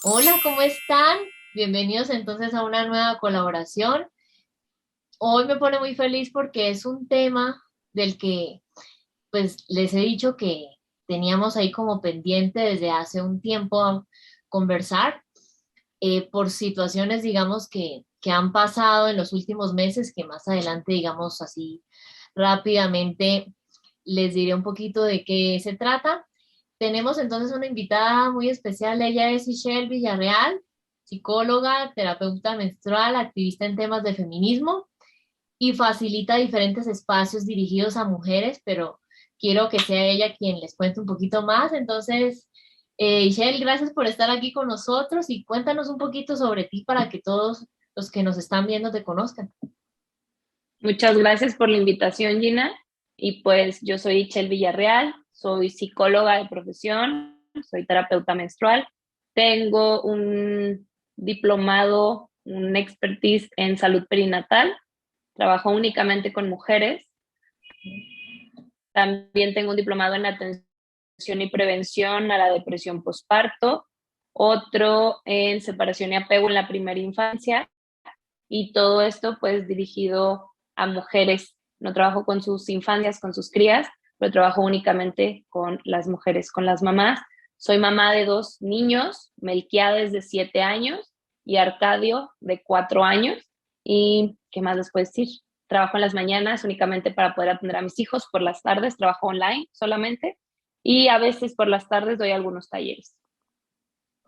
Hola, ¿cómo están? Bienvenidos entonces a una nueva colaboración. Hoy me pone muy feliz porque es un tema del que pues les he dicho que teníamos ahí como pendiente desde hace un tiempo conversar por situaciones, digamos, que han pasado en los últimos meses, que más adelante, digamos así, rápidamente les diré un poquito de qué se trata. Tenemos entonces una invitada muy especial, ella es Michelle Villarreal, psicóloga, terapeuta menstrual, activista en temas de feminismo y facilita diferentes espacios dirigidos a mujeres, pero quiero que sea ella quien les cuente un poquito más. Entonces, Michelle, gracias por estar aquí con nosotros y cuéntanos un poquito sobre ti para que todos los que nos están viendo te conozcan. Muchas gracias por la invitación, Gina. Y pues yo soy Itchel Villarreal, soy psicóloga de profesión, soy terapeuta menstrual. Tengo un diplomado, un expertise en salud perinatal. Trabajo únicamente con mujeres. También tengo un diplomado en atención y prevención a la depresión postparto, otro en separación y apego en la primera infancia, y todo esto pues dirigido a mujeres. No trabajo con sus infancias, con sus crías, pero trabajo únicamente con las mujeres, con las mamás. Soy mamá de dos niños, Melquiades de 7 años y Arcadio de 4 años. ¿Y qué más les puedo decir? Trabajo en las mañanas únicamente para poder atender a mis hijos, por las tardes trabajo online solamente y a veces por las tardes doy algunos talleres.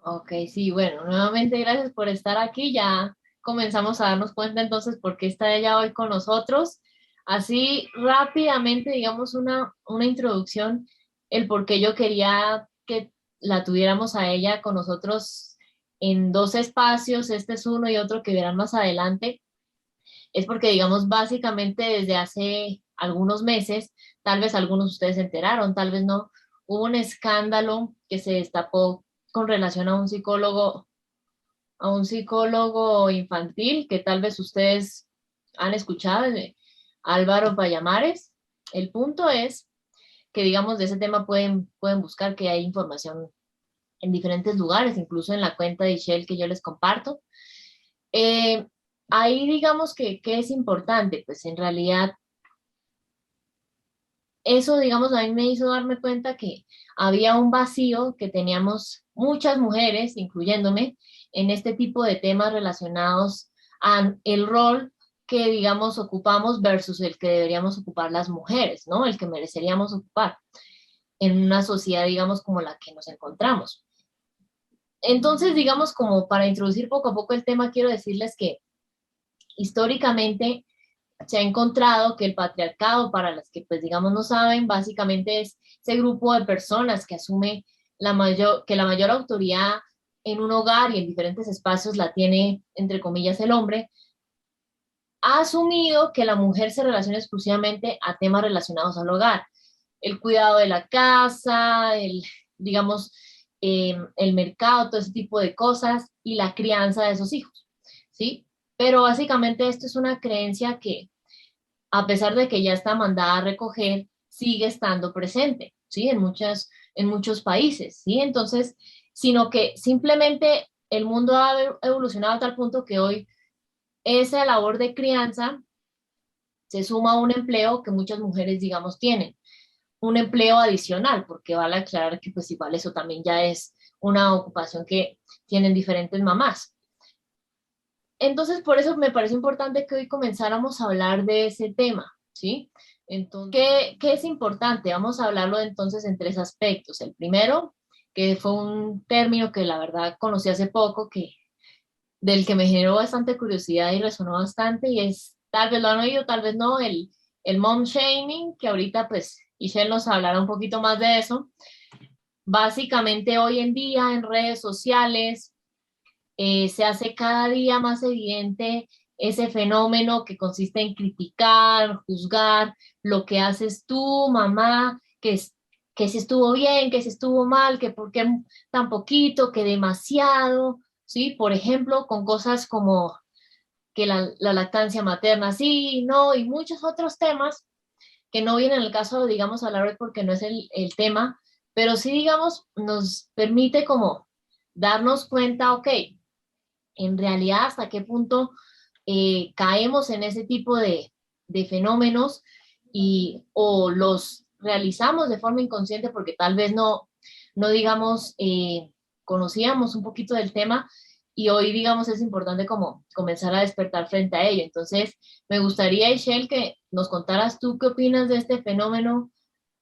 Ok, sí, bueno, nuevamente gracias por estar aquí. Ya comenzamos a darnos cuenta entonces por qué está ella hoy con nosotros. Así rápidamente, digamos, una introducción, el por qué yo quería que la tuviéramos a ella con nosotros en dos espacios, este es uno y otro que verán más adelante, es porque, digamos, básicamente desde hace algunos meses, tal vez algunos de ustedes se enteraron, tal vez no, hubo un escándalo que se destapó con relación a un psicólogo infantil que tal vez ustedes han escuchado, Álvaro Vallamares. El punto es que, digamos, de ese tema pueden buscar que hay información en diferentes lugares, incluso en la cuenta de Shell que yo les comparto. Eh, Ahí digamos que es importante, pues en realidad eso, digamos, a mí me hizo darme cuenta que había un vacío que teníamos muchas mujeres, incluyéndome, en este tipo de temas relacionados a el rol que, digamos, ocupamos versus el que deberíamos ocupar las mujeres, ¿no? El que mereceríamos ocupar en una sociedad, digamos, como la que nos encontramos. Entonces, digamos, como para introducir poco a poco el tema, quiero decirles que históricamente se ha encontrado que el patriarcado, para las que pues digamos no saben, básicamente es ese grupo de personas que asume que la mayor autoridad en un hogar y en diferentes espacios la tiene, entre comillas, el hombre, ha asumido que la mujer se relaciona exclusivamente a temas relacionados al hogar, el cuidado de la casa, digamos, el mercado, todo ese tipo de cosas y la crianza de esos hijos, ¿sí? Pero básicamente esto es una creencia que a pesar de que ya está mandada a recoger, sigue estando presente, ¿sí? En muchos países, ¿sí? Entonces, sino que simplemente el mundo ha evolucionado a tal punto que hoy esa labor de crianza se suma a un empleo que muchas mujeres, digamos, tienen, un empleo adicional, porque vale aclarar que pues igual eso también ya es una ocupación que tienen diferentes mamás. Entonces, por eso me parece importante que hoy comenzáramos a hablar de ese tema, ¿sí? Entonces, ¿qué es importante? Vamos a hablarlo entonces en tres aspectos. El primero, que fue un término que la verdad conocí hace poco, del que me generó bastante curiosidad y resonó bastante, y es, tal vez lo han oído, tal vez no, el mom shaming, que ahorita pues Ishel nos hablará un poquito más de eso. Básicamente hoy en día en redes sociales, se hace cada día más evidente ese fenómeno que consiste en criticar, juzgar lo que haces tú, mamá, que si estuvo bien, que si estuvo mal, que por qué tan poquito, que demasiado, ¿sí? Por ejemplo, con cosas como que la lactancia materna sí, no, y muchos otros temas que no vienen al caso, digamos, a la red porque no es el tema, pero sí, digamos, nos permite como darnos cuenta, ok, en realidad hasta qué punto caemos en ese tipo de fenómenos y o los realizamos de forma inconsciente porque tal vez no digamos, conocíamos un poquito del tema y hoy, digamos, es importante como comenzar a despertar frente a ello. Entonces, me gustaría, Ishel, que nos contaras tú qué opinas de este fenómeno,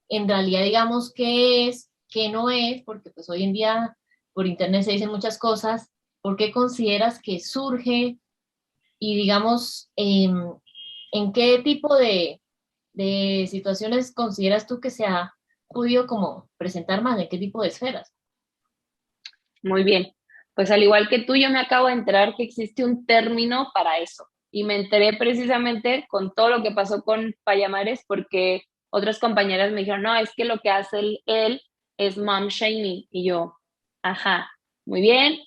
en realidad, digamos, qué es, qué no es, porque pues hoy en día por internet se dicen muchas cosas, ¿por qué consideras que surge y, digamos, en qué tipo de situaciones consideras tú que se ha podido como presentar más, en qué tipo de esferas? Muy bien. Pues al igual que tú, yo me acabo de enterar que existe un término para eso. Y me enteré precisamente con todo lo que pasó con Payamares, porque otras compañeras me dijeron, no, es que lo que hace él es mom shaming. Y yo, ajá, muy bien,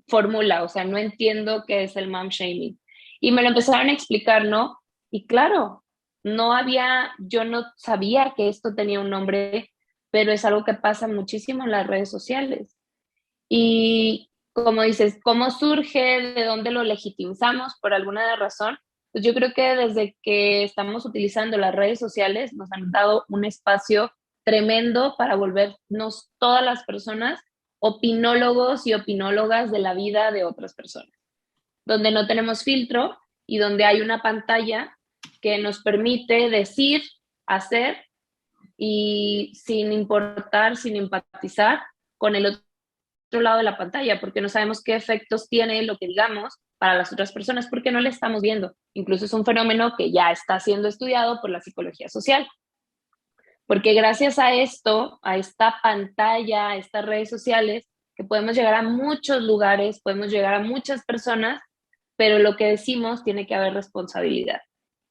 fórmula, o sea, no entiendo qué es el mom shaming. Y me lo empezaron a explicar, ¿no? Y claro, yo no sabía que esto tenía un nombre, pero es algo que pasa muchísimo en las redes sociales. Y como dices, ¿cómo surge? ¿De dónde lo legitimizamos? Por alguna razón. Pues yo creo que desde que estamos utilizando las redes sociales nos han dado un espacio tremendo para volvernos todas las personas opinólogos y opinólogas de la vida de otras personas, donde no tenemos filtro y donde hay una pantalla que nos permite decir, hacer y sin importar, sin empatizar con el otro lado de la pantalla, porque no sabemos qué efectos tiene lo que digamos para las otras personas, porque no le estamos viendo. Incluso es un fenómeno que ya está siendo estudiado por la psicología social, porque gracias a esto, a esta pantalla, a estas redes sociales, que podemos llegar a muchos lugares, podemos llegar a muchas personas, pero lo que decimos tiene que haber responsabilidad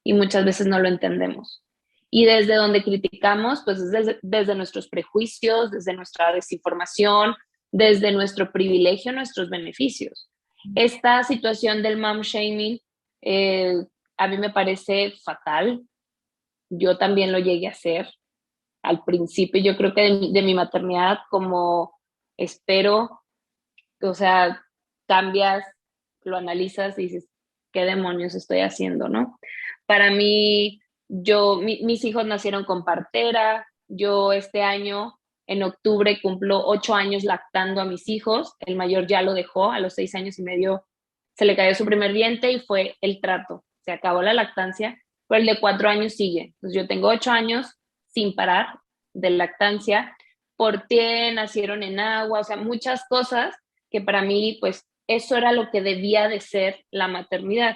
y muchas veces no lo entendemos. Y desde donde criticamos, pues es desde nuestros prejuicios, desde nuestra desinformación, desde nuestro privilegio, nuestros beneficios. Esta situación del mom shaming eh, a mí me parece fatal. Yo también lo llegué a hacer al principio. Yo creo que de mi maternidad, como espero, o sea, cambias, lo analizas y dices, ¿qué demonios estoy haciendo, no? Para mí, mis hijos nacieron con partera. Yo este año, en octubre, cumplo 8 años lactando a mis hijos. El mayor ya lo dejó, a los 6 años y medio se le cayó su primer diente y fue el trato. Se acabó la lactancia, pero el de 4 años sigue. Entonces yo tengo 8 años sin parar de lactancia. Porté, nacieron en agua, o sea, muchas cosas que para mí, pues, eso era lo que debía de ser la maternidad.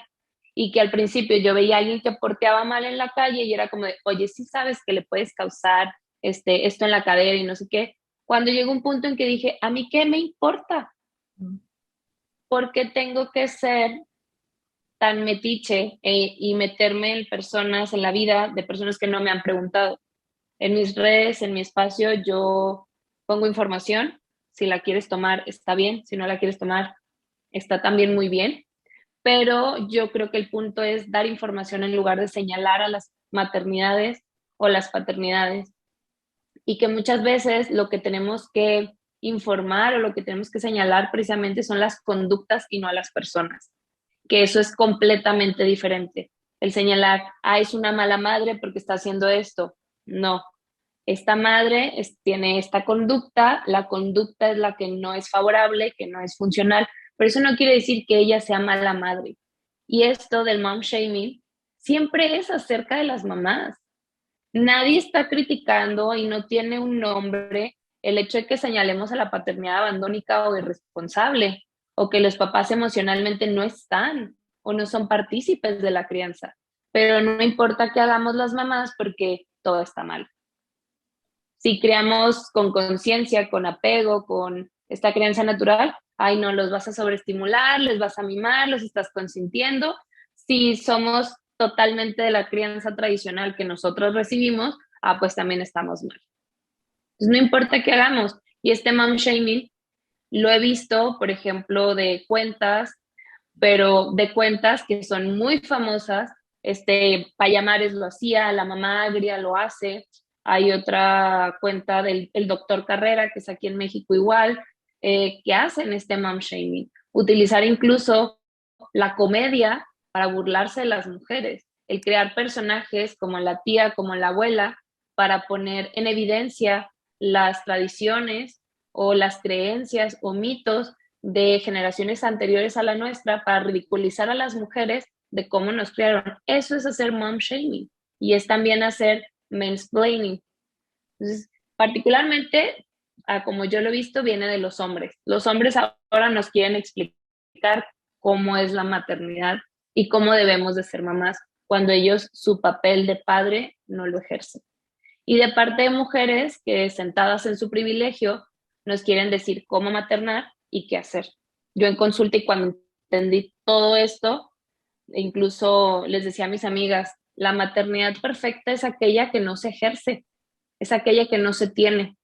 Y que al principio yo veía a alguien que porteaba mal en la calle y era como de, oye, sí sabes que le puedes causar esto en la cadera y no sé qué. Cuando llegó un punto en que dije, ¿a mí qué me importa? ¿Por qué tengo que ser tan metiche y meterme en personas, en la vida de personas que no me han preguntado? En mis redes, en mi espacio, yo pongo información. Si la quieres tomar, está bien. Si no la quieres tomar, está también muy bien. Pero yo creo que el punto es dar información en lugar de señalar a las maternidades o las paternidades. Y que muchas veces lo que tenemos que informar o lo que tenemos que señalar precisamente son las conductas y no a las personas. Que eso es completamente diferente. El señalar, es una mala madre porque está haciendo esto. No, esta madre tiene esta conducta, la conducta es la que no es favorable, que no es funcional, pero eso no quiere decir que ella sea mala madre. Y esto del mom shaming siempre es acerca de las mamás. Nadie está criticando y no tiene un nombre el hecho de que señalemos a la paternidad abandónica o irresponsable, o que los papás emocionalmente no están o no son partícipes de la crianza. Pero no importa qué hagamos las mamás porque todo está mal. Si creamos con conciencia, con apego, con esta crianza natural, ay, no, los vas a sobreestimular, les vas a mimar, los estás consintiendo. Si somos totalmente de la crianza tradicional que nosotros recibimos, pues también estamos mal. Entonces, no importa qué hagamos. Y este mom shaming lo he visto, por ejemplo, de cuentas, pero de cuentas que son muy famosas. Payamares lo hacía, la mamá agria lo hace. Hay otra cuenta del el doctor Carrera, que es aquí en México igual. que hacen este mom shaming. Utilizar incluso la comedia para burlarse de las mujeres, el crear personajes como la tía, como la abuela, para poner en evidencia las tradiciones o las creencias o mitos de generaciones anteriores a la nuestra para ridiculizar a las mujeres de cómo nos criaron. Eso es hacer mom shaming y es también hacer mansplaining. Entonces, particularmente, como yo lo he visto, viene de los hombres. Los hombres ahora nos quieren explicar cómo es la maternidad y cómo debemos de ser mamás cuando ellos su papel de padre no lo ejercen. Y de parte de mujeres que sentadas en su privilegio nos quieren decir cómo maternar y qué hacer. Yo en consulta y cuando entendí todo esto, incluso les decía a mis amigas, la maternidad perfecta es aquella que no se ejerce, es aquella que no se tiene.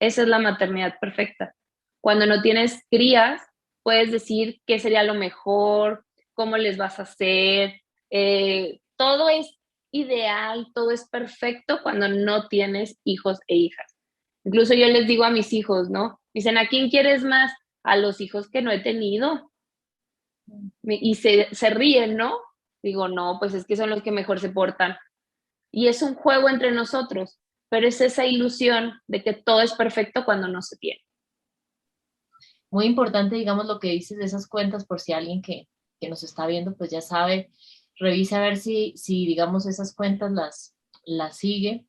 Esa es la maternidad perfecta. Cuando no tienes crías, puedes decir qué sería lo mejor, cómo les vas a hacer. Todo es ideal, todo es perfecto cuando no tienes hijos e hijas. Incluso yo les digo a mis hijos, ¿no? Dicen, ¿a quién quieres más? A los hijos que no he tenido. Y se ríen, ¿no? Digo, no, pues es que son los que mejor se portan. Y es un juego entre nosotros, pero es esa ilusión de que todo es perfecto cuando no se tiene. Muy importante, digamos, lo que dices de esas cuentas, por si alguien que nos está viendo, pues ya sabe, revise a ver si digamos, esas cuentas las sigue.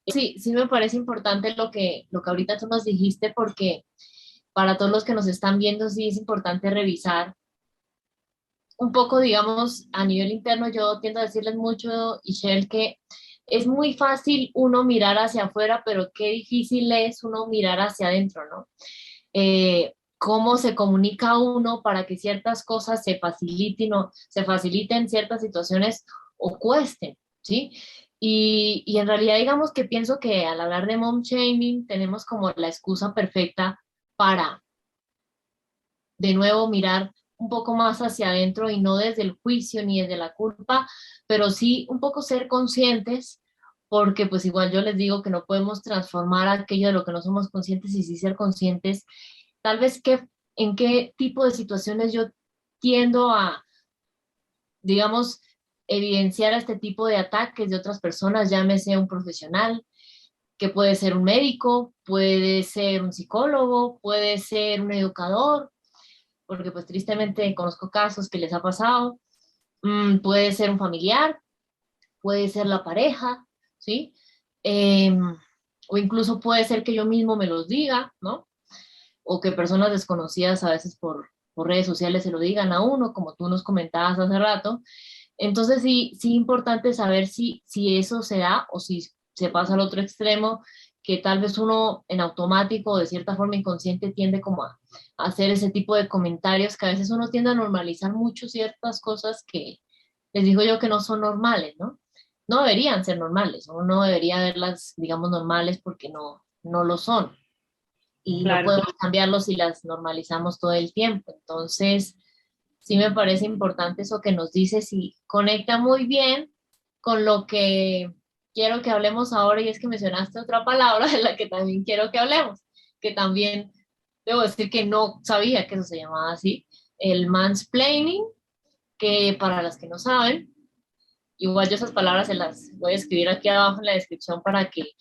Sí, sí me parece importante lo que ahorita tú nos dijiste, porque para todos los que nos están viendo, sí es importante revisar un poco, digamos, a nivel interno. Yo tiendo a decirles mucho, Ishel, que es muy fácil uno mirar hacia afuera, pero qué difícil es uno mirar hacia adentro, ¿no? Cómo se comunica uno para que ciertas cosas se faciliten ciertas situaciones o cuesten, ¿sí? Y en realidad digamos que pienso que al hablar de mom shaming tenemos como la excusa perfecta para de nuevo mirar un poco más hacia adentro y no desde el juicio ni desde la culpa, pero sí un poco ser conscientes, porque pues igual yo les digo que no podemos transformar aquello de lo que no somos conscientes y sí ser conscientes, tal vez en qué tipo de situaciones yo tiendo a, digamos, evidenciar este tipo de ataques de otras personas, llámese un profesional, que puede ser un médico, puede ser un psicólogo, puede ser un educador, porque pues tristemente conozco casos que les ha pasado. Puede ser un familiar, puede ser la pareja, ¿sí? O incluso puede ser que yo mismo me los diga, ¿no? O que personas desconocidas a veces por redes sociales se lo digan a uno, como tú nos comentabas hace rato. Entonces sí, sí importante saber si eso se da o si se pasa al otro extremo, que tal vez uno en automático, de cierta forma inconsciente, tiende como a hacer ese tipo de comentarios, que a veces uno tiende a normalizar mucho ciertas cosas que les digo yo que no son normales, ¿no? No deberían ser normales, uno no debería verlas, digamos, normales porque no lo son y no Claro. podemos cambiarlos si las normalizamos todo el tiempo. Entonces, sí me parece importante eso que nos dices y conecta muy bien con lo que quiero que hablemos ahora, y es que mencionaste otra palabra de la que también quiero que hablemos, que también debo decir que no sabía que eso se llamaba así, el mansplaining, que para las que no saben, igual yo esas palabras se las voy a escribir aquí abajo en la descripción para que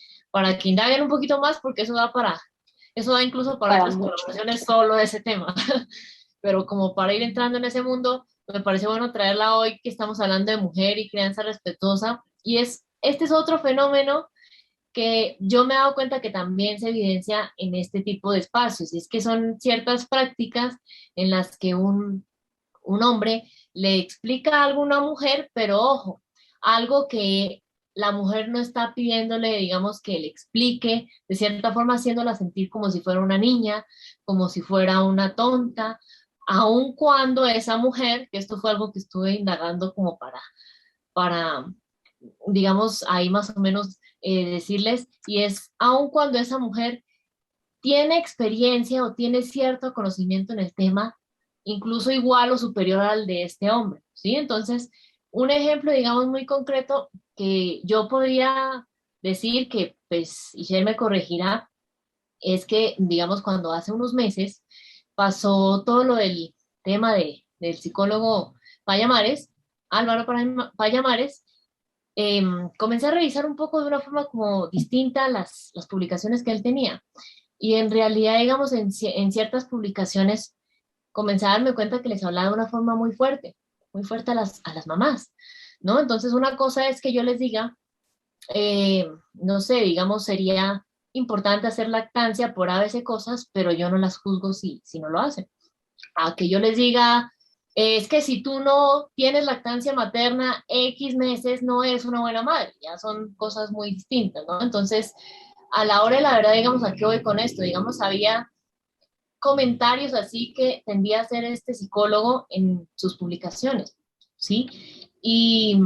indaguen un poquito más, porque eso da incluso para Para otras mucho. conversaciones solo de ese tema. Pero como para ir entrando en ese mundo, me parece bueno traerla hoy que estamos hablando de mujer y crianza respetuosa. Y este es otro fenómeno que yo me he dado cuenta que también se evidencia en este tipo de espacios, y es que son ciertas prácticas en las que un hombre le explica algo a una mujer, pero ojo, algo que la mujer no está pidiéndole, digamos, que le explique, de cierta forma haciéndola sentir como si fuera una niña, como si fuera una tonta, aun cuando esa mujer, que esto fue algo que estuve indagando como para digamos, ahí más o menos decirles, y es, aun cuando esa mujer tiene experiencia o tiene cierto conocimiento en el tema, incluso igual o superior al de este hombre, ¿sí? Entonces, un ejemplo, digamos, muy concreto que yo podría decir que, pues, y él me corregirá, es que, digamos, cuando hace unos meses pasó todo lo del tema del psicólogo Payamares, Álvaro Payamares, comencé a revisar un poco de una forma como distinta las publicaciones que él tenía. Y en realidad, digamos, en ciertas publicaciones comencé a darme cuenta que les hablaba de una forma muy fuerte a las mamás, ¿no? Entonces, una cosa es que yo les diga, no sé, digamos, sería importante hacer lactancia por a veces cosas, pero yo no las juzgo si no lo hacen. A que yo les diga, es que si tú no tienes lactancia materna X meses, no eres una buena madre, ya son cosas muy distintas, ¿no? Entonces, a la hora de la verdad, digamos, ¿a qué voy con esto? Digamos, había comentarios así que tendía a hacer este psicólogo en sus publicaciones, ¿sí? Y,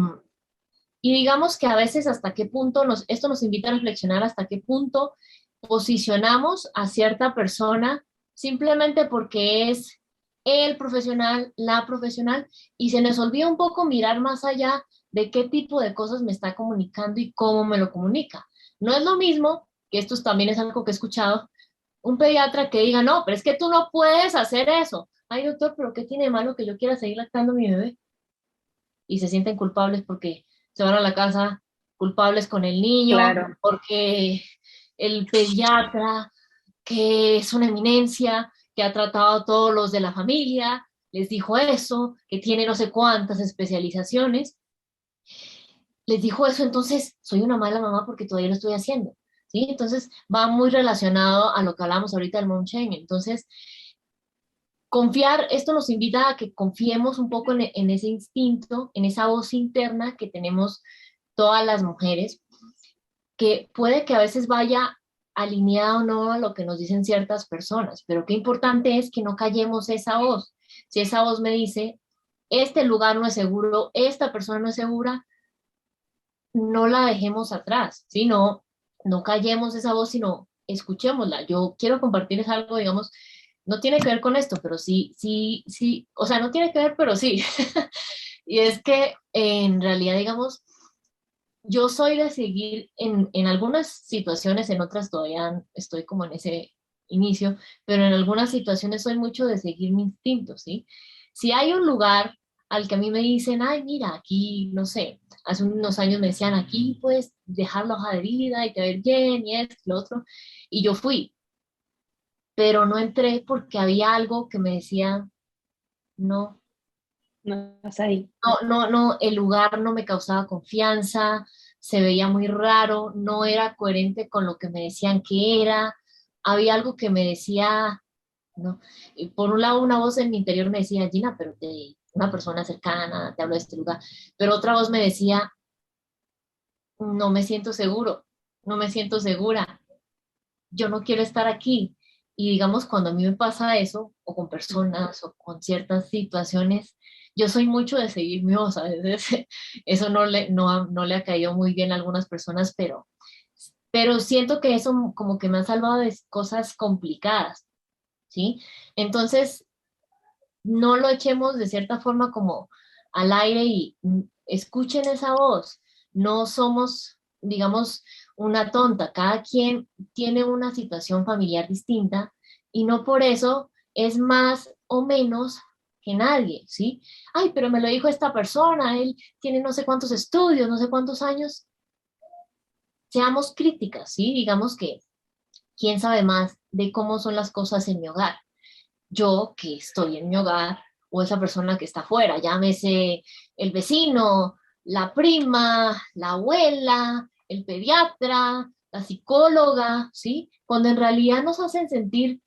y digamos que a veces hasta qué punto esto nos invita a reflexionar hasta qué punto posicionamos a cierta persona simplemente porque es el profesional, la profesional, y se nos olvida un poco mirar más allá de qué tipo de cosas me está comunicando y cómo me lo comunica. No es lo mismo, que esto también es algo que he escuchado, un pediatra que diga, no, pero es que tú no puedes hacer eso. Ay, doctor, pero ¿qué tiene de malo que yo quiera seguir lactando a mi bebé? Y se sienten culpables porque se van a la casa culpables con el niño, Claro. porque el pediatra, que es una eminencia, que ha tratado a todos los de la familia, les dijo eso, que tiene no sé cuántas especializaciones, les dijo eso, entonces soy una mala mamá porque todavía lo estoy haciendo, ¿sí? Entonces va muy relacionado a lo que hablamos ahorita del mom shaming. Entonces, confiar, esto nos invita a que confiemos un poco en ese instinto, en esa voz interna que tenemos todas las mujeres, que puede que a veces vaya alineado o no a lo que nos dicen ciertas personas, pero qué importante es que no callemos esa voz. Si esa voz me dice, este lugar no es seguro, esta persona no es segura, no la dejemos atrás, ¿sí? No callemos esa voz, sino escuchémosla. Yo quiero compartirles algo, digamos, no tiene que ver con esto, pero sí, o sea, no tiene que ver, pero sí. Y es que en realidad, digamos, yo soy de seguir en algunas situaciones, en otras todavía estoy como en ese inicio, pero en algunas situaciones soy mucho de seguir mi instinto, ¿sí? Si hay un lugar al que a mí me dicen, ay, mira, aquí, no sé, hace unos años me decían, aquí puedes dejar la hoja de vida y te va a ir bien y esto y lo otro, y yo fui, pero no entré porque había algo que me decía, no, No estás ahí. no, el lugar no me causaba confianza, se veía muy raro, no era coherente con lo que me decían que era, había algo que me decía, no, y por un lado una voz en mi interior me decía, Gina, pero una persona cercana te habló de este lugar, pero otra voz me decía, no me siento seguro, no me siento segura, yo no quiero estar aquí. Y digamos, cuando a mí me pasa eso, o con personas, o con ciertas situaciones, yo soy mucho de seguir mi voz. A veces eso no le ha caído muy bien a algunas personas, pero siento que eso como que me ha salvado de cosas complicadas, ¿sí? Entonces, no lo echemos de cierta forma como al aire y escuchen esa voz. No somos, digamos, una tonta. Cada quien tiene una situación familiar distinta y no por eso es más o menos que nadie, ¿sí? Ay, pero me lo dijo esta persona, él tiene no sé cuántos estudios, no sé cuántos años. Seamos críticas, ¿sí? Digamos que quién sabe más de cómo son las cosas en mi hogar, yo que estoy en mi hogar o esa persona que está afuera, llámese el vecino, la prima, la abuela, el pediatra, la psicóloga, ¿sí? Cuando en realidad nos hacen sentir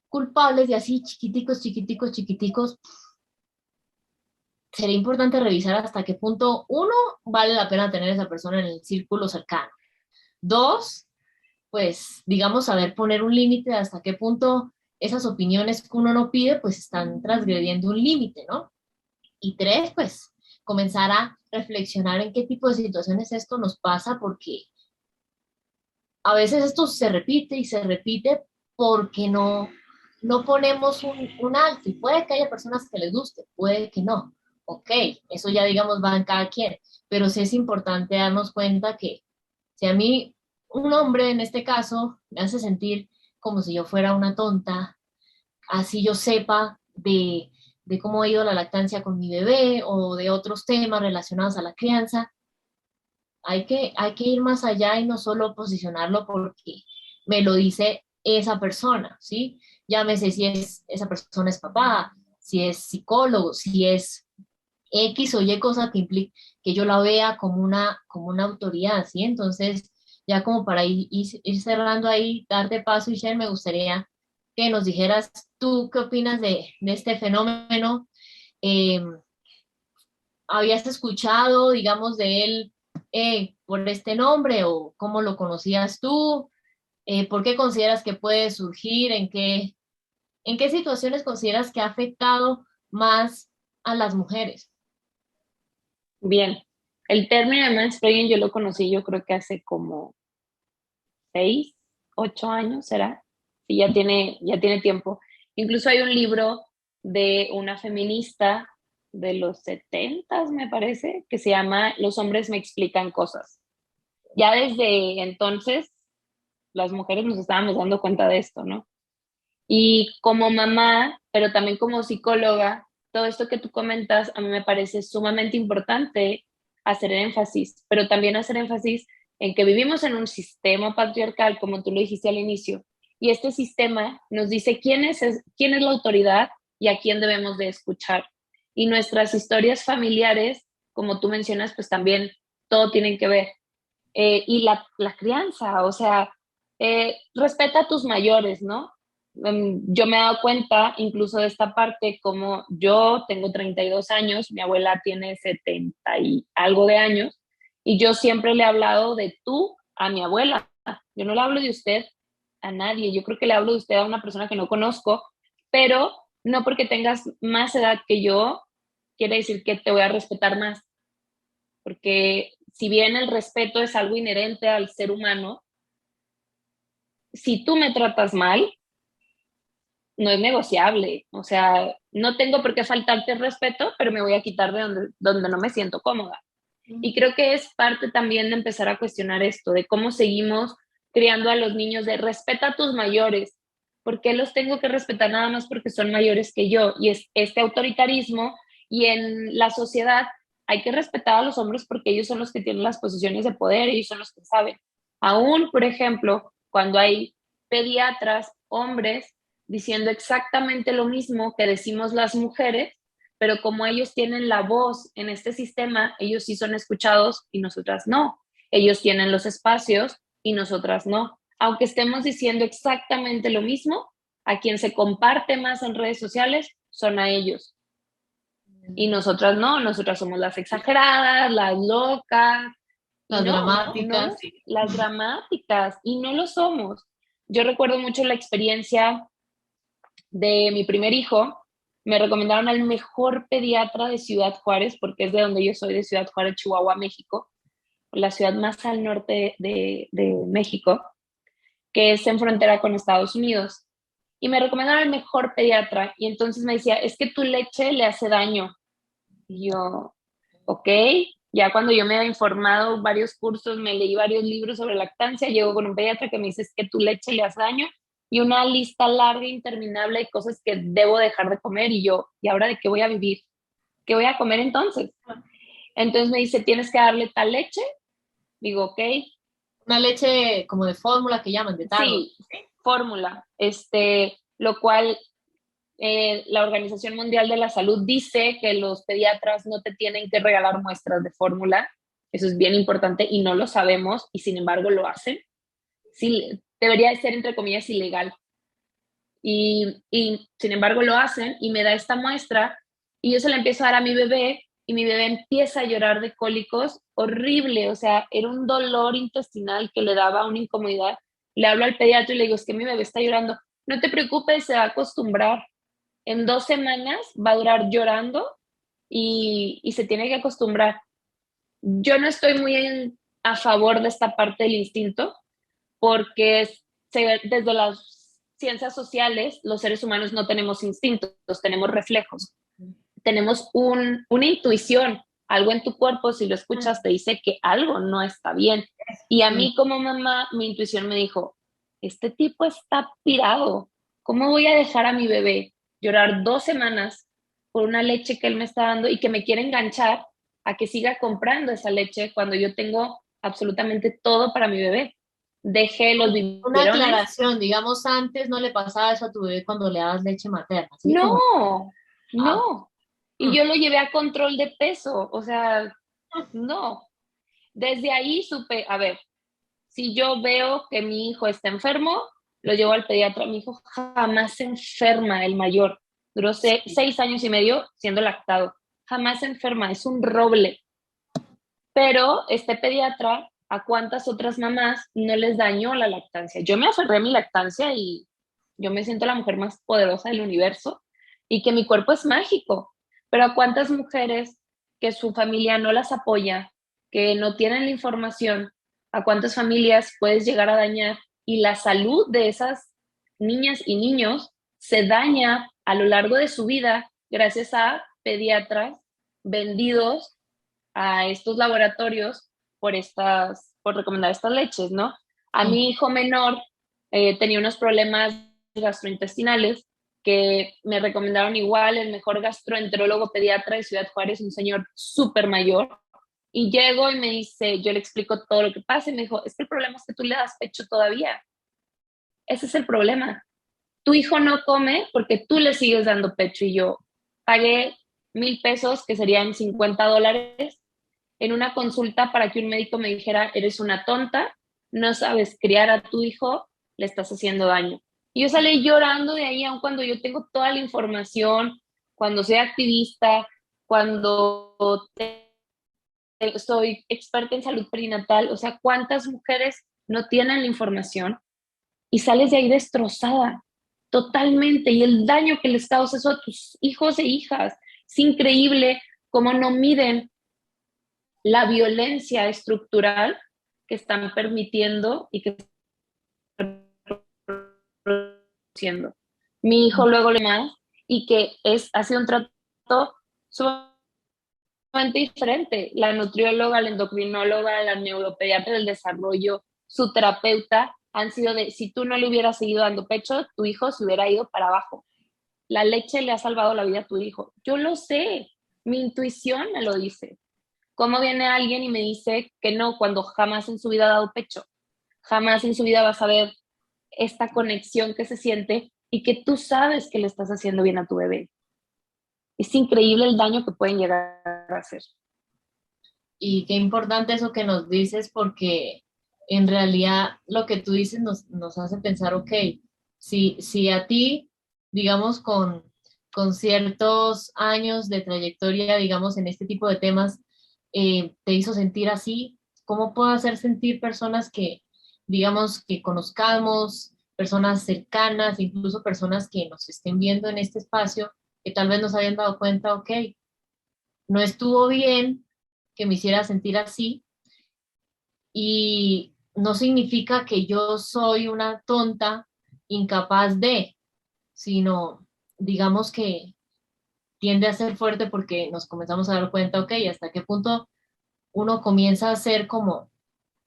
culpables de así chiquiticos, chiquiticos, chiquiticos, sería importante revisar hasta qué punto, uno, vale la pena tener a esa persona en el círculo cercano. Dos, pues, digamos, saber poner un límite de hasta qué punto esas opiniones que uno no pide, pues están transgrediendo un límite, ¿no? Y tres, pues, comenzar a reflexionar en qué tipo de situaciones esto nos pasa, porque a veces esto se repite y se repite porque no ponemos un alto, y puede que haya personas que les guste, puede que no. Ok, eso ya digamos va en cada quien, pero sí es importante darnos cuenta que si a mí un hombre en este caso me hace sentir como si yo fuera una tonta, así yo sepa de cómo ha ido la lactancia con mi bebé o de otros temas relacionados a la crianza. Hay que ir más allá y no solo posicionarlo porque me lo dice esa persona, ¿sí? Llámese si esa persona es papá, si es psicólogo, si es X o Y cosa que implique que yo la vea como una autoridad, ¿sí? Entonces, ya como para ir cerrando ahí, darte paso, Ishel, me gustaría que nos dijeras tú qué opinas de este fenómeno. Eh, ¿Habías escuchado, digamos, de él por este nombre o cómo lo conocías tú? ¿Por qué consideras que puede surgir? ¿En qué situaciones consideras que ha afectado más a las mujeres? Bien, el término de mansplaining yo lo conocí yo creo que hace como 6, 8 años, ¿será? Sí, ya tiene tiempo. Incluso hay un libro de una feminista de los 70, me parece, que se llama Los hombres me explican cosas. Ya desde entonces, las mujeres nos estábamos dando cuenta de esto, ¿no? Y como mamá, pero también como psicóloga, todo esto que tú comentas a mí me parece sumamente importante hacer énfasis, pero también hacer énfasis en que vivimos en un sistema patriarcal, como tú lo dijiste al inicio, y este sistema nos dice quién es la autoridad y a quién debemos de escuchar. Y nuestras historias familiares, como tú mencionas, pues también todo tienen que ver. Y la crianza, o sea, respeta a tus mayores, ¿no? Yo me he dado cuenta incluso de esta parte, como yo tengo 32 años, mi abuela tiene 70 y algo de años, y yo siempre le he hablado de tú a mi abuela. Yo no le hablo de usted a nadie, yo creo que le hablo de usted a una persona que no conozco, pero no porque tengas más edad que yo, quiere decir que te voy a respetar más, porque si bien el respeto es algo inherente al ser humano, si tú me tratas mal, no es negociable. O sea, no tengo por qué faltarte el respeto, pero me voy a quitar de donde no me siento cómoda. Y creo que es parte también de empezar a cuestionar esto, de cómo seguimos criando a los niños de respeta a tus mayores. ¿Por qué los tengo que respetar nada más porque son mayores que yo? Y es este autoritarismo, y en la sociedad hay que respetar a los hombres porque ellos son los que tienen las posiciones de poder, ellos son los que saben. Aún, por ejemplo, cuando hay pediatras, hombres, diciendo exactamente lo mismo que decimos las mujeres, pero como ellos tienen la voz en este sistema, ellos sí son escuchados y nosotras no. Ellos tienen los espacios y nosotras no. Aunque estemos diciendo exactamente lo mismo, a quien se comparte más en redes sociales son a ellos. Y nosotras no, nosotras somos las exageradas, las locas, y Las no dramáticas, lo, sí. las dramáticas, y no lo somos. Yo recuerdo mucho la experiencia de mi primer hijo. Me recomendaron al mejor pediatra de Ciudad Juárez, porque es de donde yo soy, de Ciudad Juárez, Chihuahua, México, la ciudad más al norte de México, que es en frontera con Estados Unidos. Y me recomendaron al mejor pediatra, y entonces me decía, es que tu leche le hace daño. Y yo, ok, ya cuando yo me había informado varios cursos, me leí varios libros sobre lactancia, llego con un pediatra que me dice es que tu leche le hace daño, y una lista larga e interminable de cosas que debo dejar de comer, y yo, ¿y ahora de qué voy a vivir? ¿Qué voy a comer entonces? Entonces me dice, tienes que darle tal leche. Digo, ok, Una leche como de fórmula que llaman, de tarro. sí, fórmula, lo cual la Organización Mundial de la Salud dice que los pediatras no te tienen que regalar muestras de fórmula. Eso es bien importante y no lo sabemos, y sin embargo lo hacen. Sí, debería de ser, entre comillas, ilegal. Y sin embargo lo hacen, y me da esta muestra y yo se la empiezo a dar a mi bebé, y mi bebé empieza a llorar de cólicos horrible. O sea, era un dolor intestinal que le daba una incomodidad. Le hablo al pediatra y le digo, es que mi bebé está llorando. No te preocupes, se va a acostumbrar. En 2 semanas va a durar llorando, y se tiene que acostumbrar. Yo no estoy muy a favor de esta parte del instinto, porque desde las ciencias sociales los seres humanos no tenemos instintos, tenemos reflejos, tenemos una intuición, algo en tu cuerpo, si lo escuchas, te dice que algo no está bien. Y a mí como mamá, mi intuición me dijo, este tipo está pirado. ¿Cómo voy a dejar a mi bebé llorar 2 semanas por una leche que él me está dando y que me quiere enganchar a que siga comprando esa leche cuando yo tengo absolutamente todo para mi bebé? Dejé los Una biberones. aclaración, digamos, antes no le pasaba eso a tu bebé cuando le dabas leche materna, así como, No, ah, no. Y mm, yo lo llevé a control de peso, o sea, no. Desde ahí supe, a ver, si yo veo que mi hijo está enfermo, lo llevo al pediatra. Mi hijo jamás se enferma, el mayor. Duró sí, 6 años y medio siendo lactado. Jamás se enferma, es un roble. Pero este pediatra, ¿a cuántas otras mamás no les dañó la lactancia? Yo me aferré a mi lactancia y yo me siento la mujer más poderosa del universo y que mi cuerpo es mágico. Pero ¿a cuántas mujeres que su familia no las apoya, que no tienen la información, a cuántas familias puedes llegar a dañar y la salud de esas niñas y niños se daña a lo largo de su vida gracias a pediatras vendidos a estos laboratorios por recomendar estas leches, ¿no? A sí. mi hijo menor tenía unos problemas gastrointestinales que me recomendaron igual el mejor gastroenterólogo pediatra de Ciudad Juárez, un señor súper mayor. Y llego y me dice, yo le explico todo lo que pasa y me dijo, es que el problema es que tú le das pecho todavía. Ese es el problema. Tu hijo no come porque tú le sigues dando pecho y yo pagué 1,000 pesos, que serían $50, en una consulta para que un médico me dijera, eres una tonta, no sabes criar a tu hijo, le estás haciendo daño. Y yo salí llorando de ahí, aun cuando yo tengo toda la información, cuando soy activista, cuando soy experta en salud perinatal, o sea, ¿cuántas mujeres no tienen la información y sales de ahí destrozada totalmente? Y el daño que les causa eso a tus hijos e hijas, es increíble cómo no miden la violencia estructural que están permitiendo y que están produciendo. Mi hijo luego le más y que ha sido un trato sumamente diferente. La nutrióloga, la endocrinóloga, la neuropediatra del desarrollo, su terapeuta han sido de, si tú no le hubieras seguido dando pecho, tu hijo se hubiera ido para abajo. La leche le ha salvado la vida a tu hijo. Yo lo sé, mi intuición me lo dice. ¿Cómo viene alguien y me dice que no cuando jamás en su vida ha dado pecho? Jamás en su vida vas a ver esta conexión que se siente y que tú sabes que le estás haciendo bien a tu bebé. Es increíble el daño que pueden llegar a hacer. Y qué importante eso que nos dices, porque en realidad lo que tú dices nos hace pensar, ok, si a ti, digamos, con ciertos años de trayectoria, digamos, en este tipo de temas, te hizo sentir así, ¿cómo puedo hacer sentir personas que, digamos, que conozcamos, personas cercanas, incluso personas que nos estén viendo en este espacio, que tal vez nos hayan dado cuenta, ok, no estuvo bien que me hiciera sentir así y no significa que yo soy una tonta incapaz de, sino digamos que tiende a ser fuerte porque nos comenzamos a dar cuenta, ok, hasta qué punto uno comienza a ser como,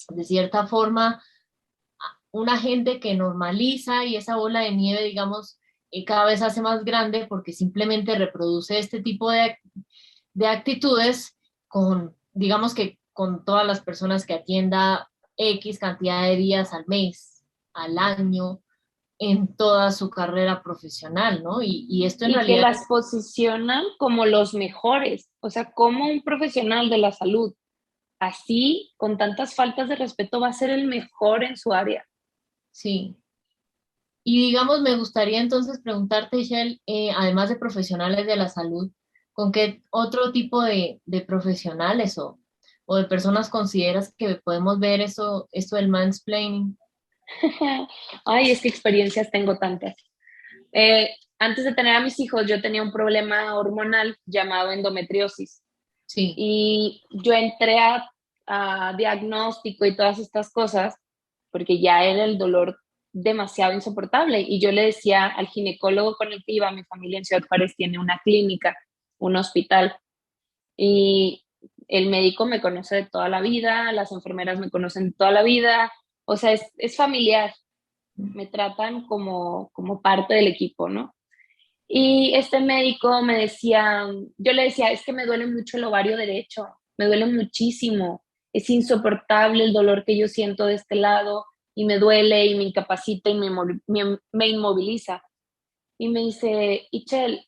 de cierta forma, un agente que normaliza y esa bola de nieve, digamos, cada vez hace más grande porque simplemente reproduce este tipo de actitudes con, digamos que con todas las personas que atienda X cantidad de días al mes, al año, en toda su carrera profesional, ¿no? Y esto en Y que realidad las posicionan como los mejores, o sea, como un profesional de la salud, así, con tantas faltas de respeto, va a ser el mejor en su área. sí. Y digamos, me gustaría entonces preguntarte, Shell, además de profesionales de la salud, ¿con qué otro tipo de profesionales o de personas consideras que podemos ver eso, esto del mansplaining? Ay, es que experiencias tengo tantas. Antes de tener a mis hijos, yo tenía un problema hormonal llamado endometriosis. Sí, Y yo entré a diagnóstico y todas estas cosas porque ya era el dolor demasiado insoportable. Y yo le decía al ginecólogo con el que iba, mi familia en Ciudad Juárez tiene una clínica, un hospital, y el médico me conoce de toda la vida, las enfermeras me conocen de toda la vida, o sea, es familiar. me tratan como parte del equipo, ¿no? Y este médico me decía, yo le decía, es que me duele mucho el ovario derecho, me duele muchísimo, es insoportable el dolor que yo siento de este lado y me duele y me incapacita y me inmoviliza. Y me dice, Ichel,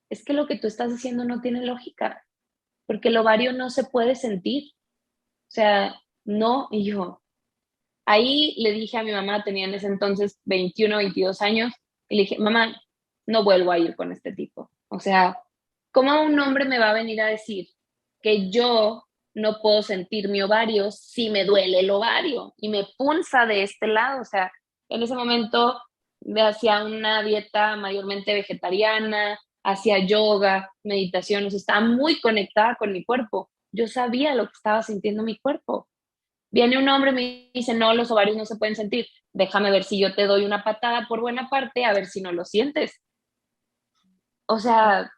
es que lo que tú estás diciendo no tiene lógica, porque el ovario no se puede sentir. O sea, no, y yo, ahí le dije a mi mamá, tenía en ese entonces 21, 22 años, y le dije, mamá, no vuelvo a ir con este tipo. O sea, ¿cómo un hombre me va a venir a decir que yo no puedo sentir mi ovario si me duele el ovario y me punza de este lado? O sea, en ese momento me hacía una dieta mayormente vegetariana, hacía yoga, meditación, o sea, estaba muy conectada con mi cuerpo. Yo sabía lo que estaba sintiendo mi cuerpo. Viene un hombre y me dice, no, los ovarios no se pueden sentir. Déjame ver si yo te doy una patada por buena parte, a ver si no lo sientes. O sea,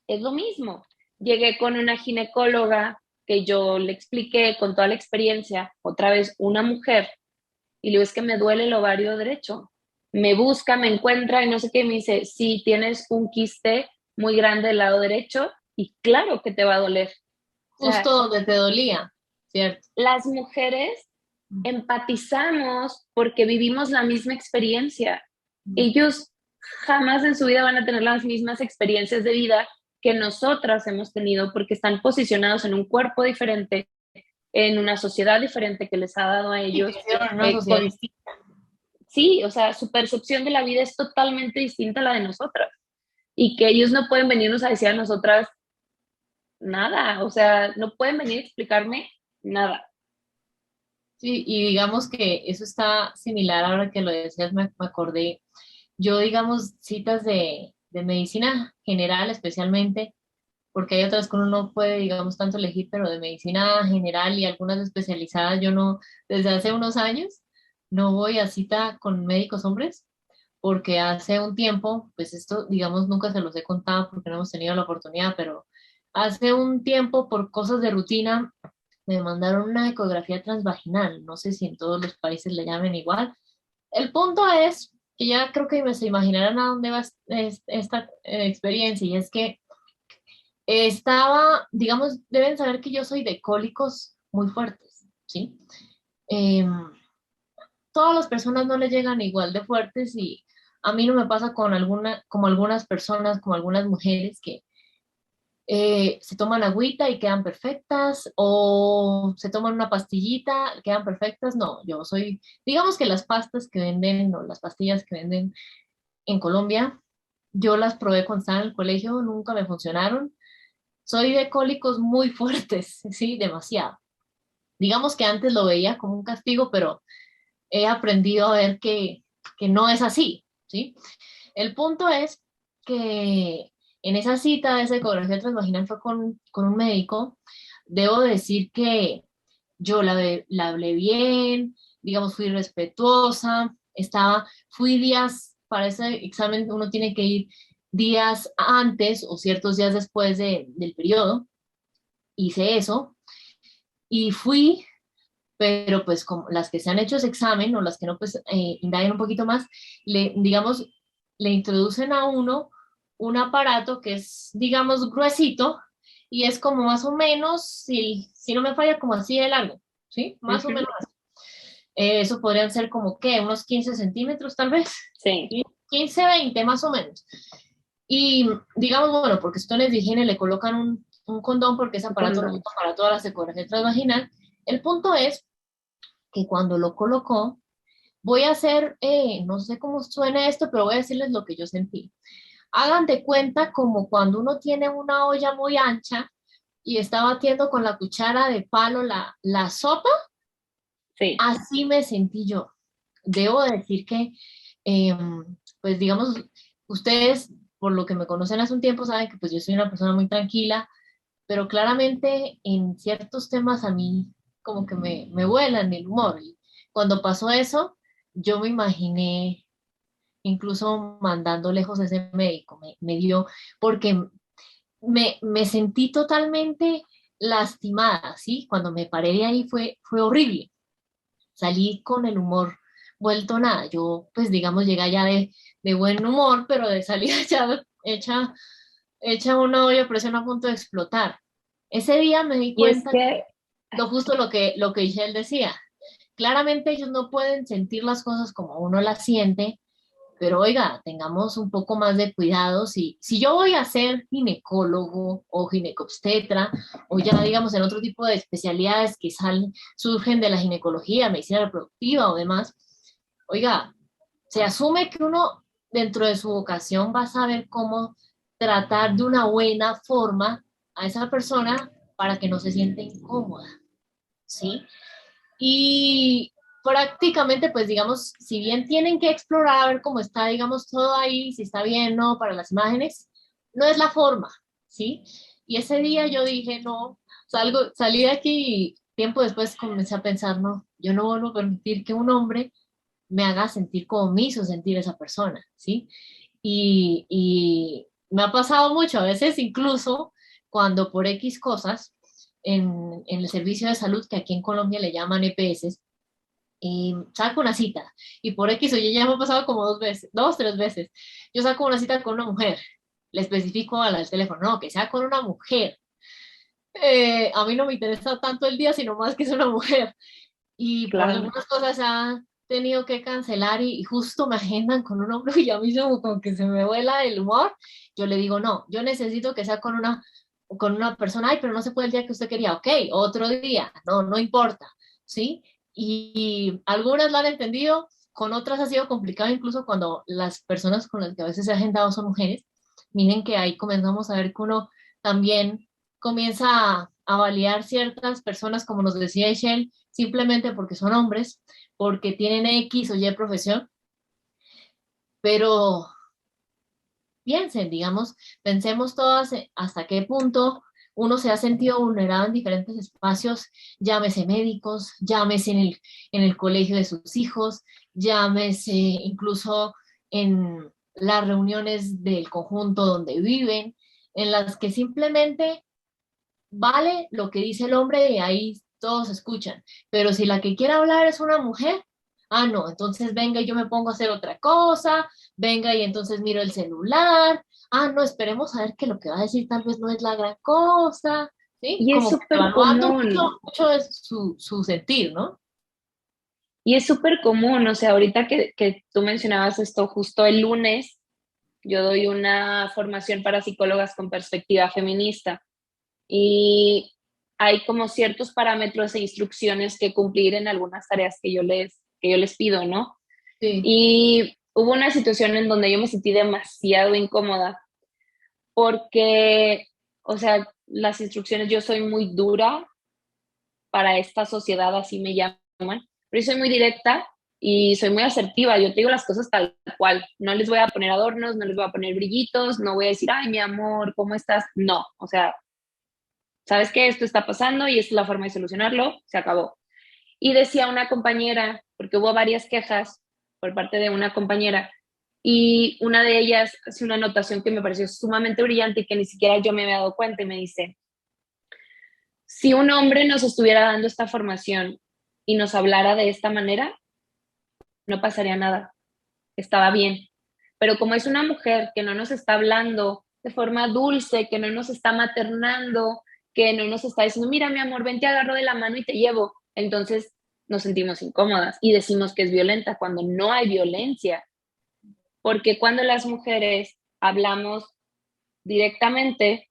es lo mismo. Llegué con una ginecóloga que yo le expliqué con toda la experiencia, otra vez una mujer, y le digo, es que me duele el ovario derecho. Me busca, me encuentra y no sé qué, me dice, sí, tienes un quiste muy grande del lado derecho y claro que te va a doler. O Justo sea, donde te dolía, ¿cierto? las mujeres empatizamos porque vivimos la misma experiencia. Ellos jamás en su vida van a tener las mismas experiencias de vida que nosotras hemos tenido porque están posicionados en un cuerpo diferente, en una sociedad diferente que les ha dado a Y ellos. crecieron en una sociedad Con, distinta. sí, o sea, su percepción de la vida es totalmente distinta a la de nosotras y que ellos no pueden venirnos a decir a nosotras nada, o sea, no pueden venir a explicarme nada. Sí, y digamos que eso está similar ahora que lo decías, me acordé. Yo, digamos, citas de medicina general especialmente, porque hay otras que uno no puede, digamos, tanto elegir, pero de medicina general y algunas especializadas, yo no, desde hace unos años, no voy a cita con médicos hombres, porque hace un tiempo, pues esto, digamos, nunca se los he contado porque no hemos tenido la oportunidad, pero hace un tiempo, por cosas de rutina, me mandaron una ecografía transvaginal. No sé si en todos los países le llamen igual. El punto es que ya creo que se imaginarán a dónde va esta experiencia, y es que estaba, digamos, deben saber que yo soy de cólicos muy fuertes, ¿sí? Em, Todas las personas no le llegan igual de fuertes, y a mí no me pasa con como algunas personas, como algunas mujeres que se toman agüita y quedan perfectas, o se toman una pastillita, quedan perfectas. No, yo soy, digamos que las pastas que venden o las pastillas que venden en Colombia, yo las probé cuando estaba en el colegio, nunca me funcionaron. Soy de cólicos muy fuertes, sí, demasiado. Digamos que antes lo veía como un castigo, pero he aprendido a ver que no es así, ¿sí? El punto es que en esa cita de esa ecografía transvaginal fue con un médico. Debo decir que yo la hablé bien, digamos, fui respetuosa, fui días, para ese examen uno tiene que ir días antes o ciertos días después del periodo. Hice eso y fui, pero pues como las que se han hecho ese examen o las que no, pues indaguen un poquito más, digamos, le introducen a uno un aparato que es, digamos, gruesito, y es como más o menos, si no me falla, como así de largo, ¿sí? Más o Ujú. menos así. Eso podrían ser como, ¿qué? Unos 15 centímetros tal vez, Sí. ¿sí? 15, 20 más o menos. Y digamos, bueno, por cuestiones de higiene le colocan un condón porque ese aparato no Condón. usa para todas las ecografías transvaginal. El punto es que cuando lo colocó, voy a hacer, no sé cómo suena esto, pero voy a decirles lo que yo sentí. Hagan de cuenta como cuando uno tiene una olla muy ancha y está batiendo con la cuchara de palo la sopa, Sí. así me sentí yo. Debo decir que, eh, pues digamos, ustedes, por lo que me conocen hace un tiempo, saben que pues yo soy una persona muy tranquila, pero claramente en ciertos temas a mí como que me vuelan el humor. Y cuando pasó eso, yo me imaginé incluso mandando lejos a ese médico. Me dio, porque me sentí totalmente lastimada, ¿sí? Cuando me paré de ahí fue horrible. Salí con el humor vuelto nada. Yo, pues digamos, llegué allá de buen humor, pero de salida ya hecha una olla de presión a punto de explotar. Ese día me di Y es cuenta que que, lo justo lo que Michelle decía. Claramente ellos no pueden sentir las cosas como uno las siente, pero oiga, tengamos un poco más de cuidado. Si yo voy a ser ginecólogo o ginecobstetra, o ya digamos en otro tipo de especialidades que surgen de la ginecología, medicina reproductiva o demás, oiga, se asume que uno dentro de su vocación va a saber cómo tratar de una buena forma a esa persona para que no se sienta incómoda, ¿sí? Y prácticamente, pues digamos, si bien tienen que explorar a ver cómo está, digamos, todo ahí, si está bien, no, para las imágenes, no es la forma, ¿sí? Y ese día yo dije, no, salí de aquí y tiempo después comencé a pensar, no, yo no vuelvo a permitir que un hombre me haga sentir como me hizo sentir esa persona, ¿sí? Y me ha pasado mucho, a veces incluso cuando por X cosas en el servicio de salud, que aquí en Colombia le llaman EPS, saco una cita y por X o Y ya me ha pasado como 2 veces, 2, 3 veces. Yo saco una cita con una mujer, le especifico al teléfono, no, que sea con una mujer. A mí no me interesa tanto el día, sino más que es una mujer. Y por claro, algunas cosas ha tenido que cancelar y justo me agendan con un hombre y a mí como que se me vuela el humor. Yo le digo, no, yo necesito que sea con una persona, ay, pero no se puede el día que usted quería, ok, otro día, no, no importa, ¿sí? Y algunas lo han entendido, con otras ha sido complicado, incluso cuando las personas con las que a veces se ha agendado son mujeres. Miren que ahí comenzamos a ver que uno también comienza a validar ciertas personas, como nos decía Michelle, simplemente porque son hombres, porque tienen X o Y profesión, pero piensen, digamos, pensemos todas hasta qué punto uno se ha sentido vulnerado en diferentes espacios, llámese médicos, llámese en el colegio de sus hijos, llámese incluso en las reuniones del conjunto donde viven, en las que simplemente vale lo que dice el hombre y ahí todos escuchan. Pero si la que quiere hablar es una mujer, ah, no, entonces venga y yo me pongo a hacer otra cosa, venga y entonces miro el celular, ah, no, esperemos a ver que lo que va a decir tal vez no es la gran cosa, ¿sí? y es Como súper evaluando común. mucho, mucho de su sentir, ¿no? Y es súper común, o sea, ahorita que tú mencionabas esto, justo el lunes yo doy una formación para psicólogas con perspectiva feminista y hay como ciertos parámetros e instrucciones que cumplir en algunas tareas que yo les pido, ¿no? Sí. Y hubo una situación en donde yo me sentí demasiado incómoda porque, o sea, las instrucciones, yo soy muy dura para esta sociedad, así me llaman, pero yo soy muy directa y soy muy asertiva, yo te digo las cosas tal cual, no les voy a poner adornos, no les voy a poner brillitos, no voy a decir, ay, mi amor, ¿cómo estás? No, o sea, sabes que esto está pasando y esta es la forma de solucionarlo, se acabó. Y decía una compañera, porque hubo varias quejas por parte de una compañera, y una de ellas hace una anotación que me pareció sumamente brillante y que ni siquiera yo me había dado cuenta y me dice, si un hombre nos estuviera dando esta formación y nos hablara de esta manera, no pasaría nada, estaba bien. Pero como es una mujer que no nos está hablando de forma dulce, que no nos está maternando, que no nos está diciendo, mira mi amor, ven, te agarro de la mano y te llevo, entonces nos sentimos incómodas y decimos que es violenta cuando no hay violencia. Porque cuando las mujeres hablamos directamente,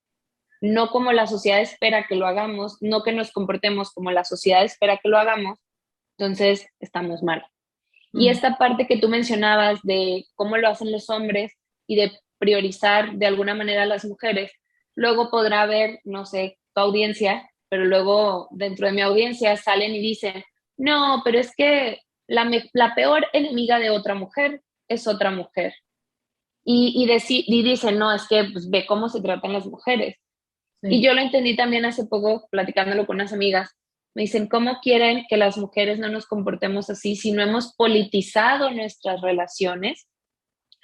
no como la sociedad espera que lo hagamos, no que nos comportemos como la sociedad espera que lo hagamos, entonces estamos mal. Y Mm. esta parte que tú mencionabas de cómo lo hacen los hombres y de priorizar de alguna manera a las mujeres, luego podrá haber, no sé, tu audiencia, pero luego dentro de mi audiencia salen y dicen, no, pero es que la peor enemiga de otra mujer es otra mujer. Y dicen, no, es que pues, ve cómo se tratan las mujeres. Y Sí. yo lo entendí también hace poco platicándolo con unas amigas. Me dicen, ¿cómo quieren que las mujeres no nos comportemos así si no hemos politizado nuestras relaciones?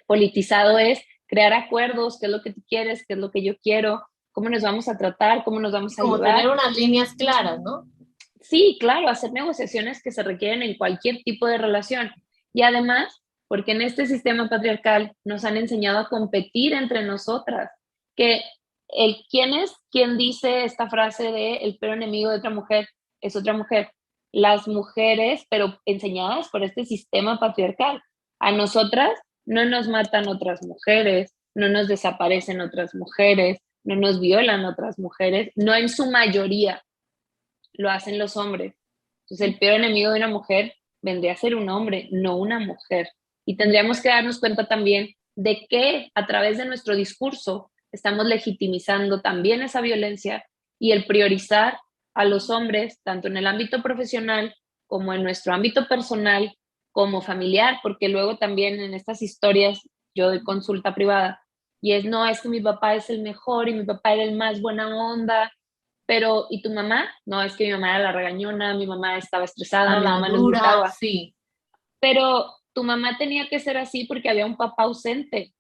Politizado es crear acuerdos, qué es lo que tú quieres, qué es lo que yo quiero, cómo nos vamos a tratar, cómo nos vamos a Como tener ayudar. unas líneas claras, ¿no? Sí, claro, hacer negociaciones que se requieren en cualquier tipo de relación. Y además, porque en este sistema patriarcal nos han enseñado a competir entre nosotras, que quien dice esta frase de el peor enemigo de otra mujer es otra mujer. Las mujeres, pero enseñadas por este sistema patriarcal. A nosotras no nos matan otras mujeres, no nos desaparecen otras mujeres, no nos violan otras mujeres, no en su mayoría lo hacen los hombres. Entonces el peor enemigo de una mujer vendría a ser un hombre, no una mujer. Y tendríamos que darnos cuenta también de que a través de nuestro discurso estamos legitimizando también esa violencia y el priorizar a los hombres, tanto en el ámbito profesional como en nuestro ámbito personal, como familiar, porque luego también en estas historias yo doy consulta privada y no, es que mi papá es el mejor y mi papá era el más buena onda, pero ¿y tu mamá? No, es que mi mamá era la regañona, mi mamá estaba estresada, A mi la mamá les dura, gritaba, sí. pero tu mamá tenía que ser así porque había un papá ausente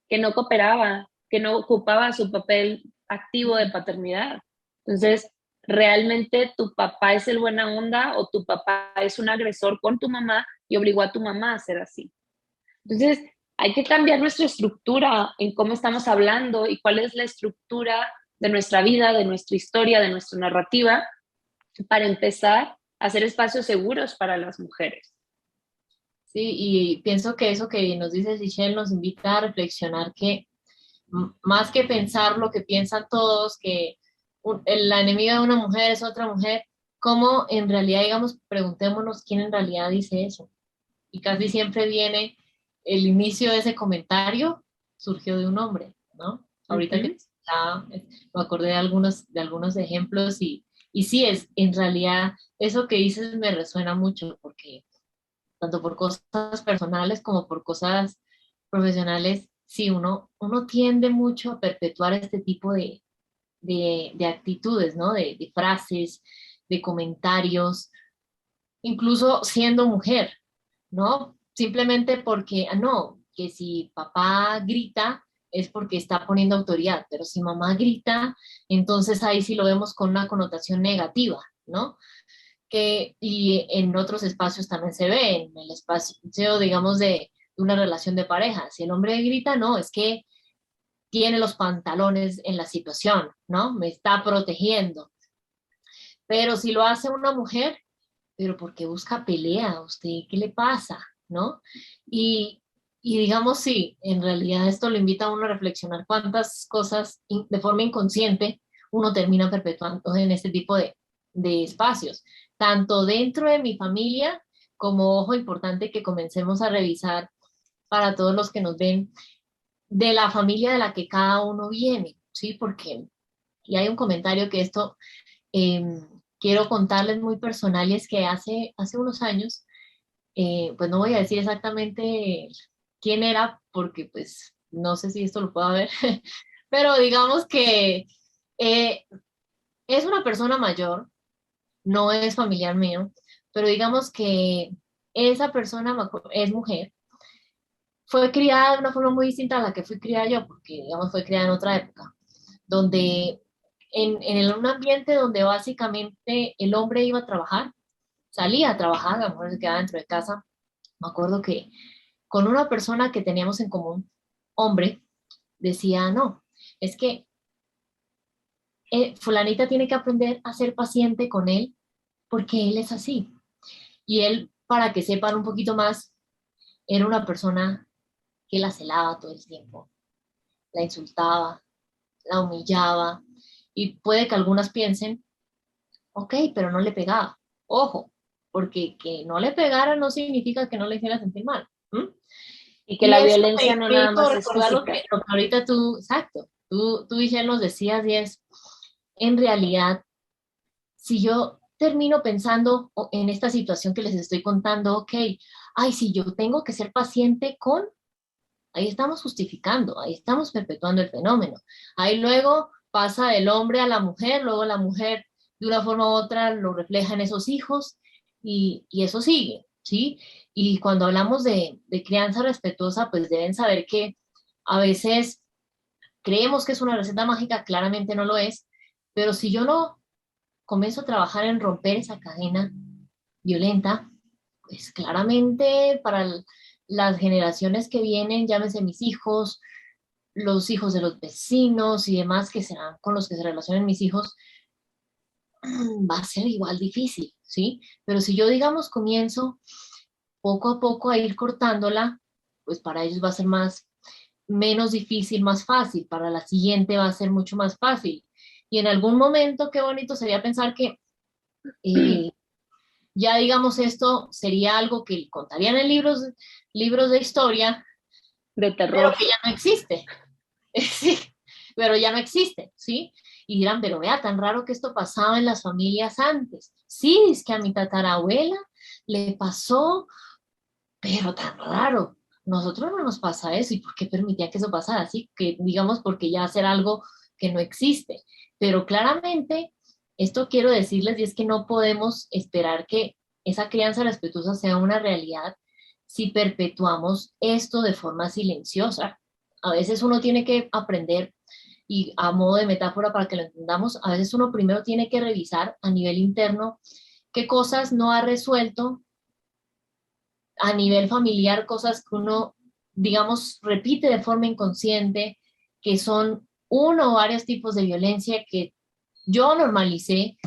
que no cooperaba, que no ocupaba su papel activo de paternidad. Entonces, ¿realmente tu papá es el buena onda o tu papá es un agresor con tu mamá y obligó a tu mamá a ser así? Entonces, hay que cambiar nuestra estructura en cómo estamos hablando y cuál es la estructura de nuestra vida, de nuestra historia, de nuestra narrativa, para empezar a hacer espacios seguros para las mujeres. Sí, y pienso que eso que nos dice Sichel nos invita a reflexionar que más que pensar lo que piensan todos, que la enemiga de una mujer es otra mujer, ¿cómo en realidad, digamos, preguntémonos quién en realidad dice eso? Y casi siempre viene el inicio de ese comentario, surgió de un hombre, ¿no? Ahorita que ya me acordé de algunos ejemplos y sí, es, en realidad, eso que dices me resuena mucho porque tanto por cosas personales como por cosas profesionales, sí, uno tiende mucho a perpetuar este tipo de actitudes, ¿no? De frases, de comentarios, incluso siendo mujer, ¿no? Simplemente porque, no, que si papá grita es porque está poniendo autoridad, pero si mamá grita, entonces ahí sí lo vemos con una connotación negativa, ¿no? Y en otros espacios también se ve, en el espacio, digamos, de una relación de pareja. Si el hombre grita, no, es que tiene los pantalones en la situación, ¿no? Me está protegiendo. Pero si lo hace una mujer, pero porque busca pelea, ¿usted qué le pasa? ¿No? Y, y digamos, sí, en realidad esto lo invita a uno a reflexionar cuántas cosas de forma inconsciente uno termina perpetuando en este tipo de espacios, tanto dentro de mi familia como, ojo, importante que comencemos a revisar para todos los que nos ven de la familia de la que cada uno viene, ¿sí? Porque, y hay un comentario que esto eh, quiero contarles muy personal y es que hace unos años, pues no voy a decir exactamente quién era porque pues no sé si esto lo puedo ver, pero digamos que eh, es una persona mayor, no es familiar mío, pero digamos que esa persona es mujer, fue criada de una forma muy distinta a la que fui criada yo, porque digamos fue criada en otra época, donde un ambiente donde básicamente el hombre iba a trabajar, salía a trabajar, la mujer se quedaba dentro de casa. Me acuerdo que con una persona que teníamos en común, hombre, decía, no, es que fulanita tiene que aprender a ser paciente con él porque él es así. Y él, para que sepan un poquito más, era una persona que la celaba todo el tiempo, la insultaba, la humillaba, y puede que algunas piensen, ok, pero no le pegaba. Ojo, porque que no le pegara no significa que no le hiciera sentir mal. ¿M? Y que Y la eso violencia no me nada hizo más es recordar física. lo que ahorita tú, exacto, tú y nos decías, y es, en realidad, si yo termino pensando en esta situación que les estoy contando, ok, ay, si yo tengo que ser paciente con, ahí estamos justificando, ahí estamos perpetuando el fenómeno. Ahí luego pasa del hombre a la mujer, luego la mujer de una forma u otra lo refleja en esos hijos y eso sigue, ¿sí? Y cuando hablamos de crianza respetuosa, pues deben saber que a veces creemos que es una receta mágica, claramente no lo es, pero si yo no comienzo a trabajar en romper esa cadena violenta, Pues claramente para las generaciones que vienen, llámese mis hijos, los hijos de los vecinos y demás que serán con los que se relacionen mis hijos, va a ser igual difícil, ¿sí? Pero si yo, digamos, comienzo poco a poco a ir cortándola, pues para ellos va a ser menos difícil, más fácil. Para la siguiente va a ser mucho más fácil. Y en algún momento, qué bonito sería pensar que eh, ya, digamos, esto sería algo que contarían en libros de historia, De pero terror. que ya no existe. Sí, pero ya no existe, ¿sí? Y dirán, pero vea, tan raro que esto pasaba en las familias antes. Sí, es que a mi tatarabuela le pasó, pero tan raro. Nosotros no nos pasa eso. ¿Y por qué permitía que eso pasara? Así que, digamos, porque ya hacer algo que no existe. Pero claramente, esto quiero decirles, y es que no podemos esperar que esa crianza respetuosa sea una realidad si perpetuamos esto de forma silenciosa. A veces uno tiene que aprender, y a modo de metáfora para que lo entendamos, a veces uno primero tiene que revisar a nivel interno qué cosas no ha resuelto a nivel familiar, cosas que uno, digamos, repite de forma inconsciente, que son uno o varios tipos de violencia que yo normalicé,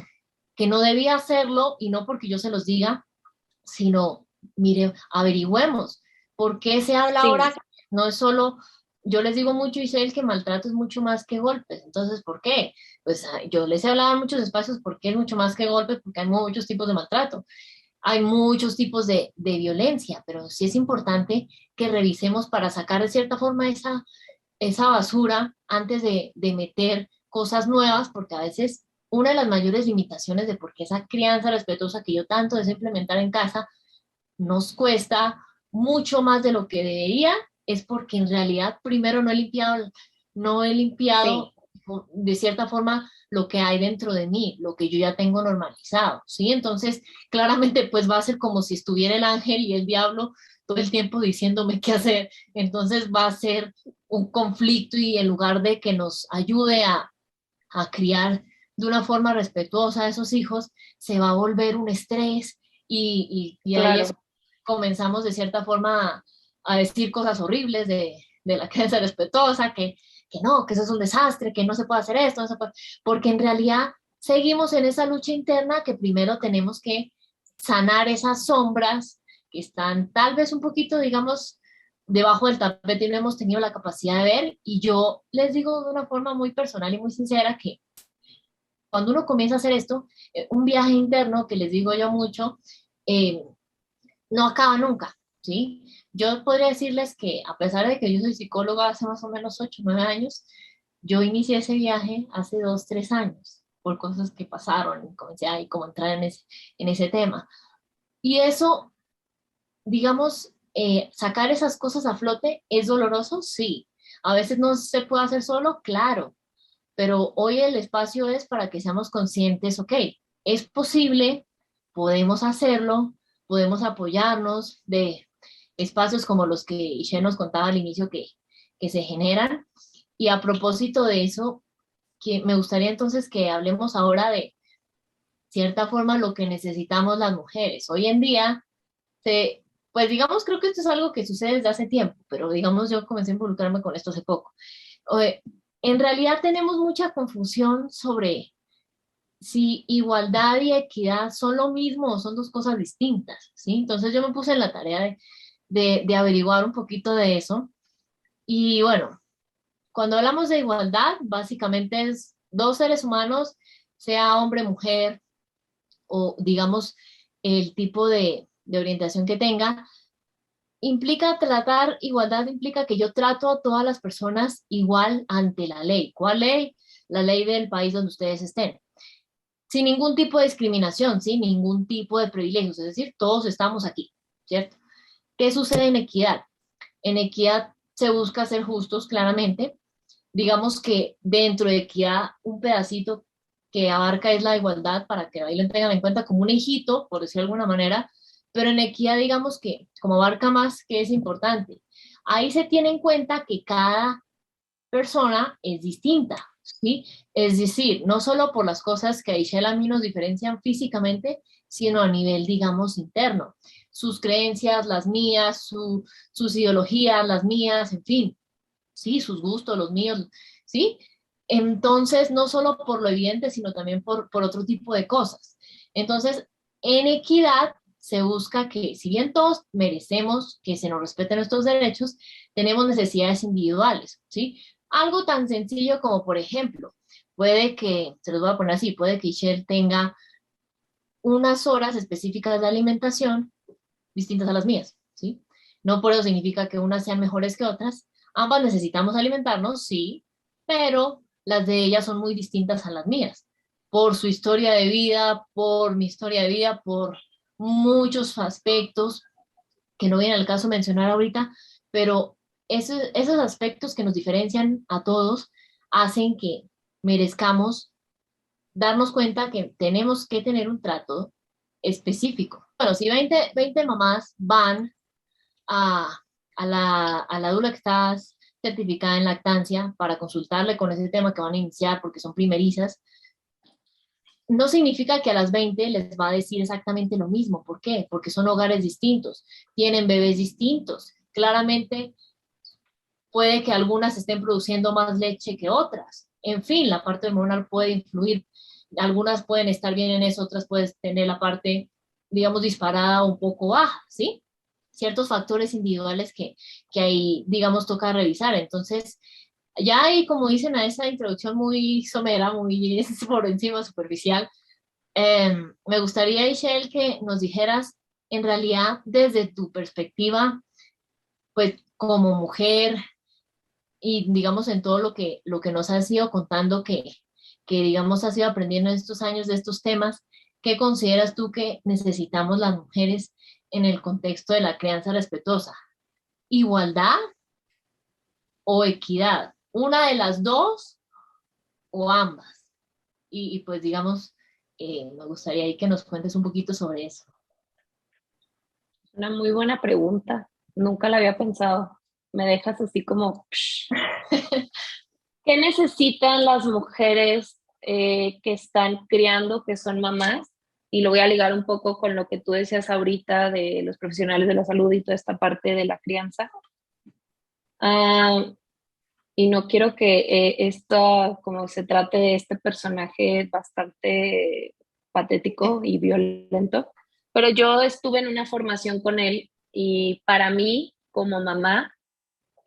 que no debía hacerlo, y no porque yo se los diga, sino, mire, averigüemos por qué se habla Sí, ahora. No es solo, yo les digo mucho, Isel, que maltrato es mucho más que golpes. Entonces, ¿por qué? Pues yo les he hablado en muchos espacios porque es mucho más que golpes, porque hay muchos tipos de maltrato, hay muchos tipos de violencia, pero sí es importante que revisemos para sacar de cierta forma esa basura antes de meter cosas nuevas, porque a veces una de las mayores limitaciones de por qué esa crianza respetuosa que yo tanto deseo implementar en casa nos cuesta mucho más de lo que debería, es porque en realidad primero no he limpiado sí, de cierta forma lo que hay dentro de mí, lo que yo ya tengo normalizado, ¿sí? Entonces, claramente, pues va a ser como si estuviera el ángel y el diablo todo el tiempo diciéndome qué hacer. Entonces va a ser un conflicto, y en lugar de que nos ayude a criar de una forma respetuosa a esos hijos, se va a volver un estrés, y ahí es claro. comenzamos de cierta forma a decir cosas horribles de la crianza respetuosa, que no, que eso es un desastre, que no se puede hacer esto, no se puede, porque en realidad seguimos en esa lucha interna que primero tenemos que sanar esas sombras que están tal vez un poquito, digamos, debajo del tapete y no hemos tenido la capacidad de ver. Y yo les digo de una forma muy personal y muy sincera que cuando uno comienza a hacer esto, un viaje interno que les digo yo mucho, eh, no acaba nunca, ¿sí? Yo podría decirles que a pesar de que yo soy psicóloga hace más o menos 8 9 años, yo inicié ese viaje hace 2 3 años por cosas que pasaron, y comencé ahí como a entrar en ese tema. Y eso, digamos, sacar esas cosas a flote, ¿es doloroso? Sí. A veces no se puede hacer solo, claro, pero hoy el espacio es para que seamos conscientes, ok, es posible, podemos hacerlo, podemos apoyarnos de espacios como los que Ishe nos contaba al inicio que se generan. Y a propósito de eso, que me gustaría entonces que hablemos ahora de cierta forma lo que necesitamos las mujeres. Hoy en día, pues digamos, creo que esto es algo que sucede desde hace tiempo, pero digamos, yo comencé a involucrarme con esto hace poco. Eh, en realidad tenemos mucha confusión sobre si igualdad y equidad son lo mismo o son dos cosas distintas, ¿sí? Entonces yo me puse en la tarea de averiguar un poquito de eso. Y bueno, cuando hablamos de igualdad, básicamente es dos seres humanos, sea hombre, mujer, o digamos el tipo de orientación que tenga, implica tratar, igualdad implica que yo trato a todas las personas igual ante la ley. ¿Cuál ley? La ley del país donde ustedes estén. Sin ningún tipo de discriminación, sin ningún tipo de privilegios, es decir, todos estamos aquí, ¿cierto? ¿Qué sucede en equidad? En equidad se busca ser justos, claramente. Digamos que dentro de equidad, un pedacito que abarca es la igualdad, para que ahí lo tengan en cuenta como un hijito, por decirlo de alguna manera, pero en equidad digamos que como abarca más, que es importante. Ahí se tiene en cuenta que cada persona es distinta, ¿sí? Es decir, no solo por las cosas que a Ishel a mí nos diferencian físicamente, sino a nivel, digamos, interno. sus creencias, las mías, sus ideologías, las mías, en fin, sí, sus gustos, los míos, ¿sí? Entonces, no solo por lo evidente, sino también por otro tipo de cosas. Entonces, en equidad se busca que, si bien todos merecemos que se nos respeten nuestros derechos, tenemos necesidades individuales, ¿sí? Algo tan sencillo como, por ejemplo, puede que, se los voy a poner así, puede que Ishel tenga unas horas específicas de alimentación distintas a las mías, ¿sí? No por eso significa que unas sean mejores que otras. Ambas necesitamos alimentarnos, sí, pero las de ellas son muy distintas a las mías, por su historia de vida, por mi historia de vida, por muchos aspectos que no viene al caso mencionar ahorita, pero esos aspectos que nos diferencian a todos hacen que merezcamos darnos cuenta que tenemos que tener un trato específico. Bueno, si 20 mamás van a, a la dula que está certificada en lactancia para consultarle con ese tema que van a iniciar porque son primerizas, no significa que a las 20 les va a decir exactamente lo mismo. ¿Por qué? Porque son hogares distintos, tienen bebés distintos. Claramente puede que algunas estén produciendo más leche que otras. En fin, la parte hormonal puede influir. Algunas pueden estar bien en eso, otras pueden tener la parte, digamos, disparada un poco baja, ¿sí? Ciertos factores individuales que ahí, digamos, toca revisar. Entonces, ya ahí, como dicen a esa introducción muy somera, muy por encima, superficial, me gustaría, Ishel, que nos dijeras, en realidad, desde tu perspectiva, pues como mujer, y digamos en todo lo que nos has ido contando que digamos has ido aprendiendo en estos años de estos temas, ¿qué consideras tú que necesitamos las mujeres en el contexto de la crianza respetuosa? ¿Igualdad o equidad? ¿Una de las dos o ambas? Y pues digamos, me gustaría ahí que nos cuentes un poquito sobre eso. Una muy buena pregunta. Nunca la había pensado. Me dejas así como, psh. ¿Qué necesitan las mujeres que están criando, que son mamás? Y lo voy a ligar un poco con lo que tú decías ahorita de los profesionales de la salud y toda esta parte de la crianza. Ah, y no quiero que esto, como se trate de este personaje bastante patético y violento, pero yo estuve en una formación con él y para mí, como mamá,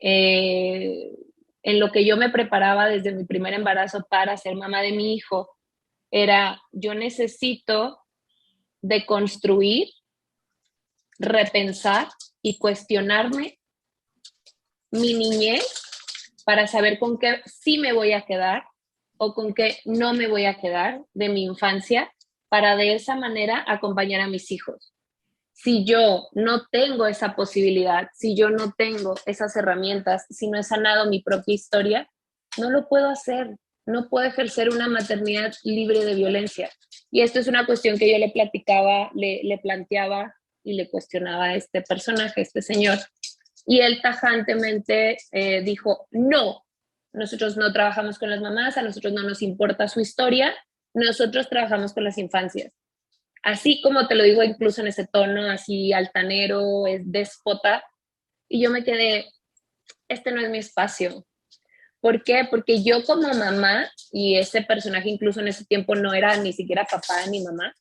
eh, en lo que yo me preparaba desde mi primer embarazo para ser mamá de mi hijo, era yo necesito deconstruir, repensar y cuestionarme mi niñez para saber con qué sí me voy a quedar o con qué no me voy a quedar de mi infancia para de esa manera acompañar a mis hijos. Si yo no tengo esa posibilidad, si yo no tengo esas herramientas, si no he sanado mi propia historia, no lo puedo hacer. No puedo ejercer una maternidad libre de violencia. Y esto es una cuestión que yo le platicaba, le planteaba y le cuestionaba a este personaje, a este señor. Y él tajantemente dijo, no, nosotros no trabajamos con las mamás, a nosotros no nos importa su historia, nosotros trabajamos con las infancias. Así como te lo digo incluso en ese tono así altanero, es déspota, y yo me quedé, este no es mi espacio. ¿Por qué? Porque yo como mamá, y ese personaje incluso en ese tiempo no era ni siquiera papá ni mamá,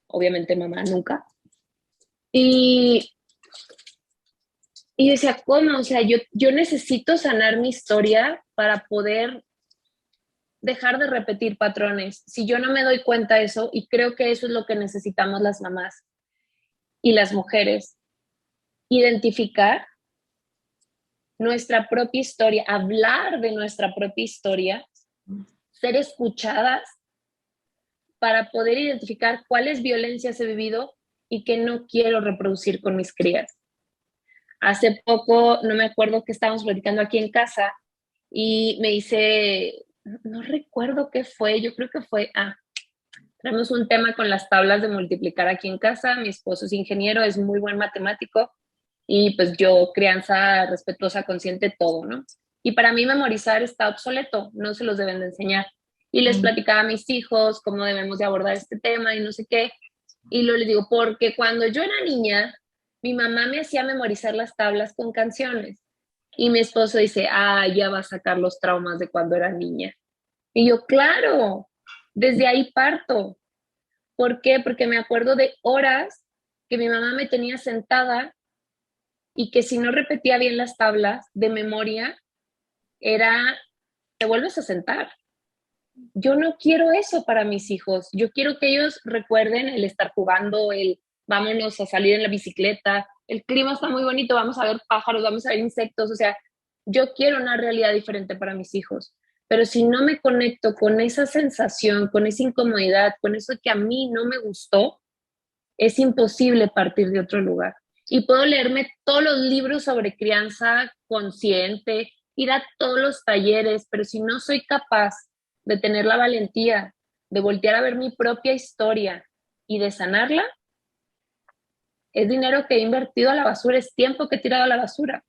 obviamente mamá nunca, y, y yo decía, ¿cómo? O sea, yo necesito sanar mi historia para poder dejar de repetir patrones. Si yo no me doy cuenta de eso, y creo que eso es lo que necesitamos las mamás y las mujeres, identificar nuestra propia historia, hablar de nuestra propia historia, ser escuchadas para poder identificar cuáles violencias he vivido y que no quiero reproducir con mis crías. Hace poco, no me acuerdo que estábamos platicando aquí en casa y me dice, no recuerdo qué fue, yo creo que fue, tenemos un tema con las tablas de multiplicar aquí en casa, mi esposo es ingeniero, es muy buen matemático y pues yo crianza respetuosa, consciente, todo, ¿no? Y para mí memorizar está obsoleto, no se los deben de enseñar. Y les platicaba a mis hijos cómo debemos de abordar este tema y no sé qué. Y luego les digo, porque cuando yo era niña, mi mamá me hacía memorizar las tablas con canciones. Y mi esposo dice, ya va a sacar los traumas de cuando era niña. Y yo, claro, desde ahí parto. ¿Por qué? Porque me acuerdo de horas que mi mamá me tenía sentada y que si no repetía bien las tablas de memoria, era, te vuelves a sentar. Yo no quiero eso para mis hijos. Yo quiero que ellos recuerden el estar jugando, el vámonos a salir en la bicicleta, el clima está muy bonito, vamos a ver pájaros, vamos a ver insectos, o sea, yo quiero una realidad diferente para mis hijos. Pero si no me conecto con esa sensación, con esa incomodidad, con eso que a mí no me gustó, es imposible partir de otro lugar. Y puedo leerme todos los libros sobre crianza consciente, ir a todos los talleres, pero si no soy capaz de tener la valentía de voltear a ver mi propia historia y de sanarla, es dinero que he invertido a la basura, es tiempo que he tirado a la basura,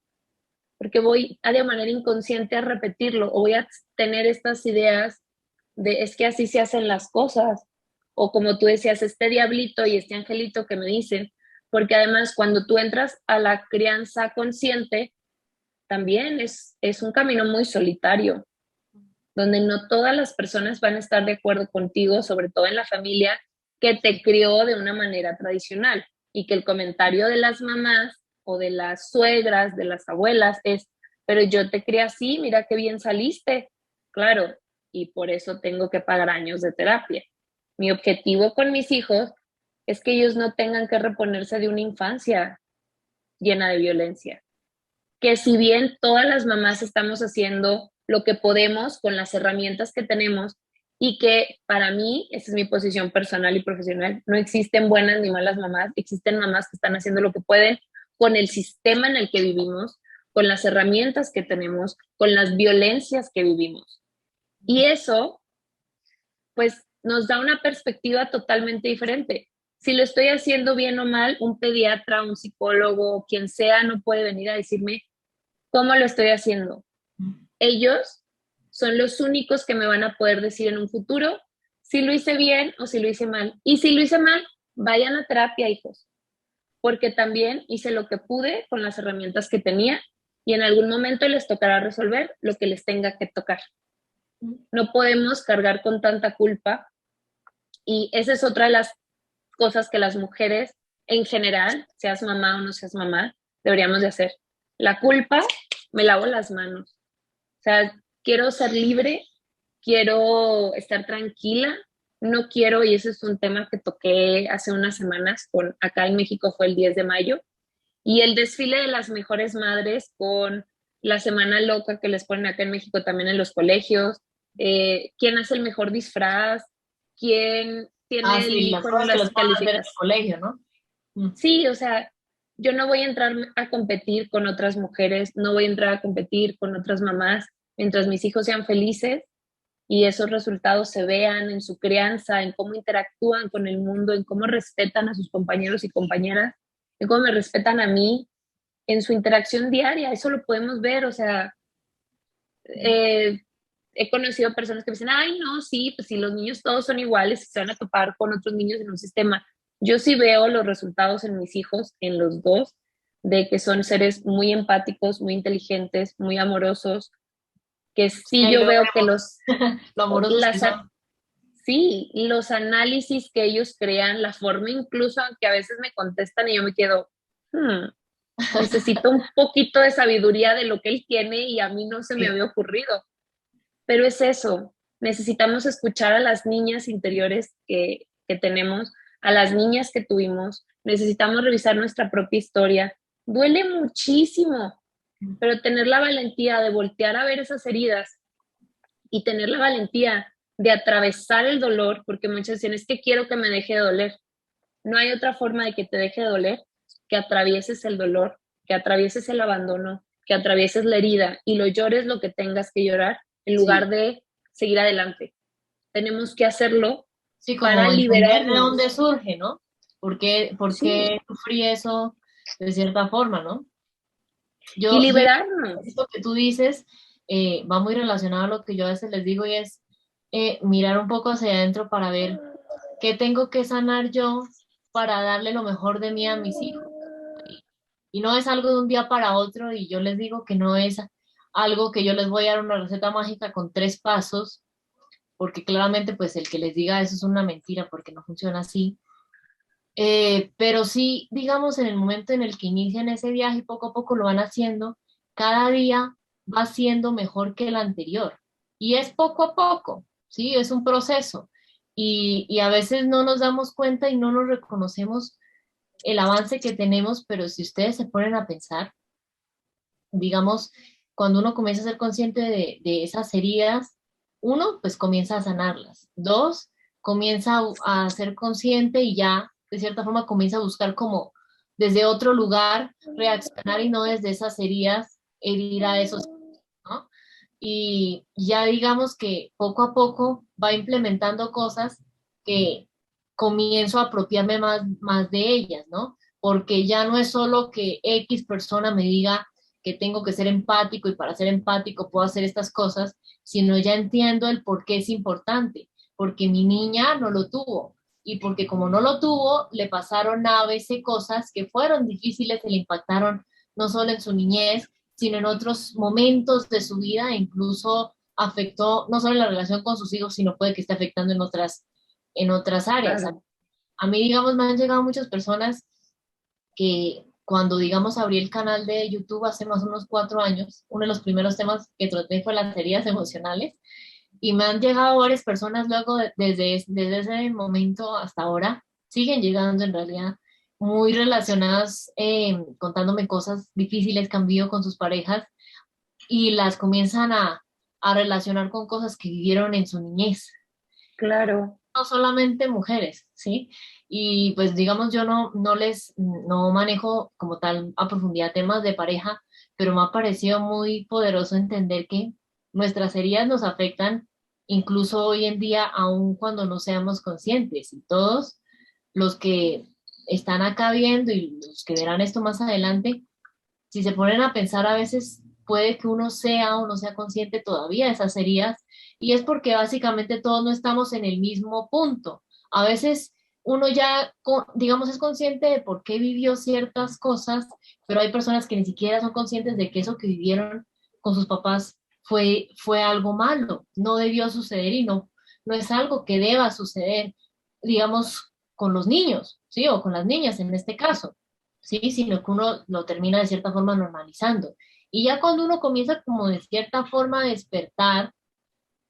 porque voy a de manera inconsciente a repetirlo o voy a tener estas ideas de es que así se hacen las cosas, o como tú decías, este diablito y este angelito que me dicen, porque además cuando tú entras a la crianza consciente, también es un camino muy solitario, donde no todas las personas van a estar de acuerdo contigo, sobre todo en la familia que te crió de una manera tradicional y que el comentario de las mamás o de las suegras, de las abuelas es, pero yo te crié así, mira qué bien saliste. Claro, y por eso tengo que pagar años de terapia. Mi objetivo con mis hijos es que ellos no tengan que reponerse de una infancia llena de violencia, que si bien todas las mamás estamos haciendo lo que podemos con las herramientas que tenemos y que para mí, esa es mi posición personal y profesional, no existen buenas ni malas mamás, existen mamás que están haciendo lo que pueden con el sistema en el que vivimos, con las herramientas que tenemos, con las violencias que vivimos. Y eso, pues, nos da una perspectiva totalmente diferente. Si lo estoy haciendo bien o mal, un pediatra, un psicólogo, quien sea, no puede venir a decirme cómo lo estoy haciendo. Ellos son los únicos que me van a poder decir en un futuro si lo hice bien o si lo hice mal. Y si lo hice mal, vayan a terapia, hijos, porque también hice lo que pude con las herramientas que tenía y en algún momento les tocará resolver lo que les tenga que tocar. No podemos cargar con tanta culpa y esa es otra de las cosas que las mujeres en general, seas mamá o no seas mamá, deberíamos de hacer. La culpa, me lavo las manos. O sea, quiero ser libre, quiero estar tranquila, no quiero, y ese es un tema que toqué hace unas semanas, acá en México fue el 10 de mayo, y el desfile de las mejores madres con la semana loca que les ponen acá en México también en los colegios, quién hace el mejor disfraz, quién tiene el Sí, las mejor cosas que las les pueden hacer en el calificaciones. colegio, ¿no? Sí, o sea, yo no voy a entrar a competir con otras mujeres, no voy a entrar a competir con otras mamás mientras mis hijos sean felices y esos resultados se vean en su crianza, en cómo interactúan con el mundo, en cómo respetan a sus compañeros y compañeras, en cómo me respetan a mí, en su interacción diaria, eso lo podemos ver, o sea, eh, he conocido personas que me dicen, ay, no, sí, pues si los niños todos son iguales, se van a topar con otros niños en un sistema. Yo sí veo los resultados en mis hijos, en los dos, de que son seres muy empáticos, muy inteligentes, muy amorosos, que Sí, sí ahí yo lo veo que vemos, lo amorosos que las, son. sí, los análisis que ellos crean, la forma incluso que a veces me contestan y yo me quedo, necesito un poquito de sabiduría de lo que él tiene y a mí no se me Sí. había ocurrido. Pero es eso, necesitamos escuchar a las niñas interiores que tenemos, a las niñas que tuvimos, necesitamos revisar nuestra propia historia. Duele muchísimo, pero tener la valentía de voltear a ver esas heridas y tener la valentía de atravesar el dolor, porque muchas dicen, es que quiero que me deje de doler. No hay otra forma de que te deje de doler que atravieses el dolor, que atravieses el abandono, que atravieses la herida y lo llores lo que tengas que llorar en lugar Sí, de seguir adelante. Tenemos que hacerlo sí, para como entender de dónde liberarnos. surge, ¿no? Por Sí, qué sufrí eso de cierta forma, ¿no? y Yo liberarnos. esto que tú dices va muy relacionado a lo que yo a veces les digo y es mirar un poco hacia adentro para ver qué tengo que sanar yo para darle lo mejor de mí a mis hijos. Y no es algo de un día para otro, y yo les digo que no es algo que yo les voy a dar una receta mágica con 3 pasos, porque claramente pues el que les diga eso es una mentira porque no funciona así. Pero sí, digamos, en el momento en el que inician ese viaje, poco a poco lo van haciendo, cada día va siendo mejor que el anterior. Y es poco a poco, ¿sí? Es un proceso. Y a veces no nos damos cuenta y no nos reconocemos el avance que tenemos, pero si ustedes se ponen a pensar, digamos, cuando uno comienza a ser consciente de esas heridas, uno, pues comienza a sanarlas. Dos, comienza a ser consciente y ya, de cierta forma, comienza a buscar como desde otro lugar reaccionar y no desde esas heridas herir a esos, ¿no? Y ya digamos que poco a poco va implementando cosas que comienzo a apropiarme más de ellas, ¿no? Porque ya no es solo que X persona me diga que tengo que ser empático y para ser empático puedo hacer estas cosas, sino ya entiendo el por qué es importante, porque mi niña no lo tuvo y porque como no lo tuvo, le pasaron a veces cosas que fueron difíciles y le impactaron no solo en su niñez, sino en otros momentos de su vida, e incluso afectó no solo la relación con sus hijos, sino puede que esté afectando en otras áreas. Claro. A mí, digamos, me han llegado muchas personas que cuando, digamos, abrí el canal de YouTube hace más o menos 4 años, uno de los primeros temas que traté fue las heridas emocionales y me han llegado varias personas luego desde ese momento hasta ahora, siguen llegando en realidad muy relacionadas, contándome cosas difíciles que han vivido con sus parejas y las comienzan a relacionar con cosas que vivieron en su niñez, Claro. no solamente mujeres, ¿sí? Y pues digamos, yo no manejo como tal a profundidad temas de pareja, pero me ha parecido muy poderoso entender que nuestras heridas nos afectan incluso hoy en día, aun cuando no seamos conscientes. Y todos los que están acá viendo y los que verán esto más adelante, si se ponen a pensar, a veces puede que uno sea o no sea consciente todavía de esas heridas, y es porque básicamente todos no estamos en el mismo punto. A veces uno ya, digamos, es consciente de por qué vivió ciertas cosas, pero hay personas que ni siquiera son conscientes de que eso que vivieron con sus papás fue algo malo, no debió suceder y no es algo que deba suceder, digamos, con los niños, ¿sí? O con las niñas en este caso. ¿Sí? Sino que uno lo termina de cierta forma normalizando. Y ya cuando uno comienza como de cierta forma a despertar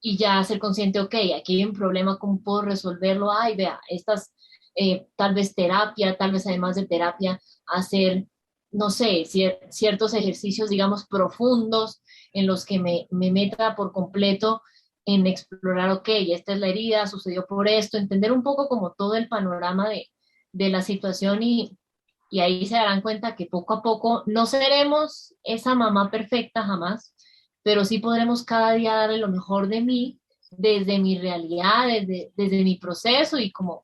y ya a ser consciente, ok, aquí hay un problema, ¿cómo puedo resolverlo? Ay, vea, estas, tal vez terapia, tal vez además de terapia, hacer, no sé, ciertos ejercicios, digamos, profundos en los que me meta por completo en explorar, ok, esta es la herida, sucedió por esto, entender un poco como todo el panorama de la situación y ahí se darán cuenta que poco a poco no seremos esa mamá perfecta jamás, pero sí podremos cada día darle lo mejor de mí desde mi realidad, desde mi proceso y como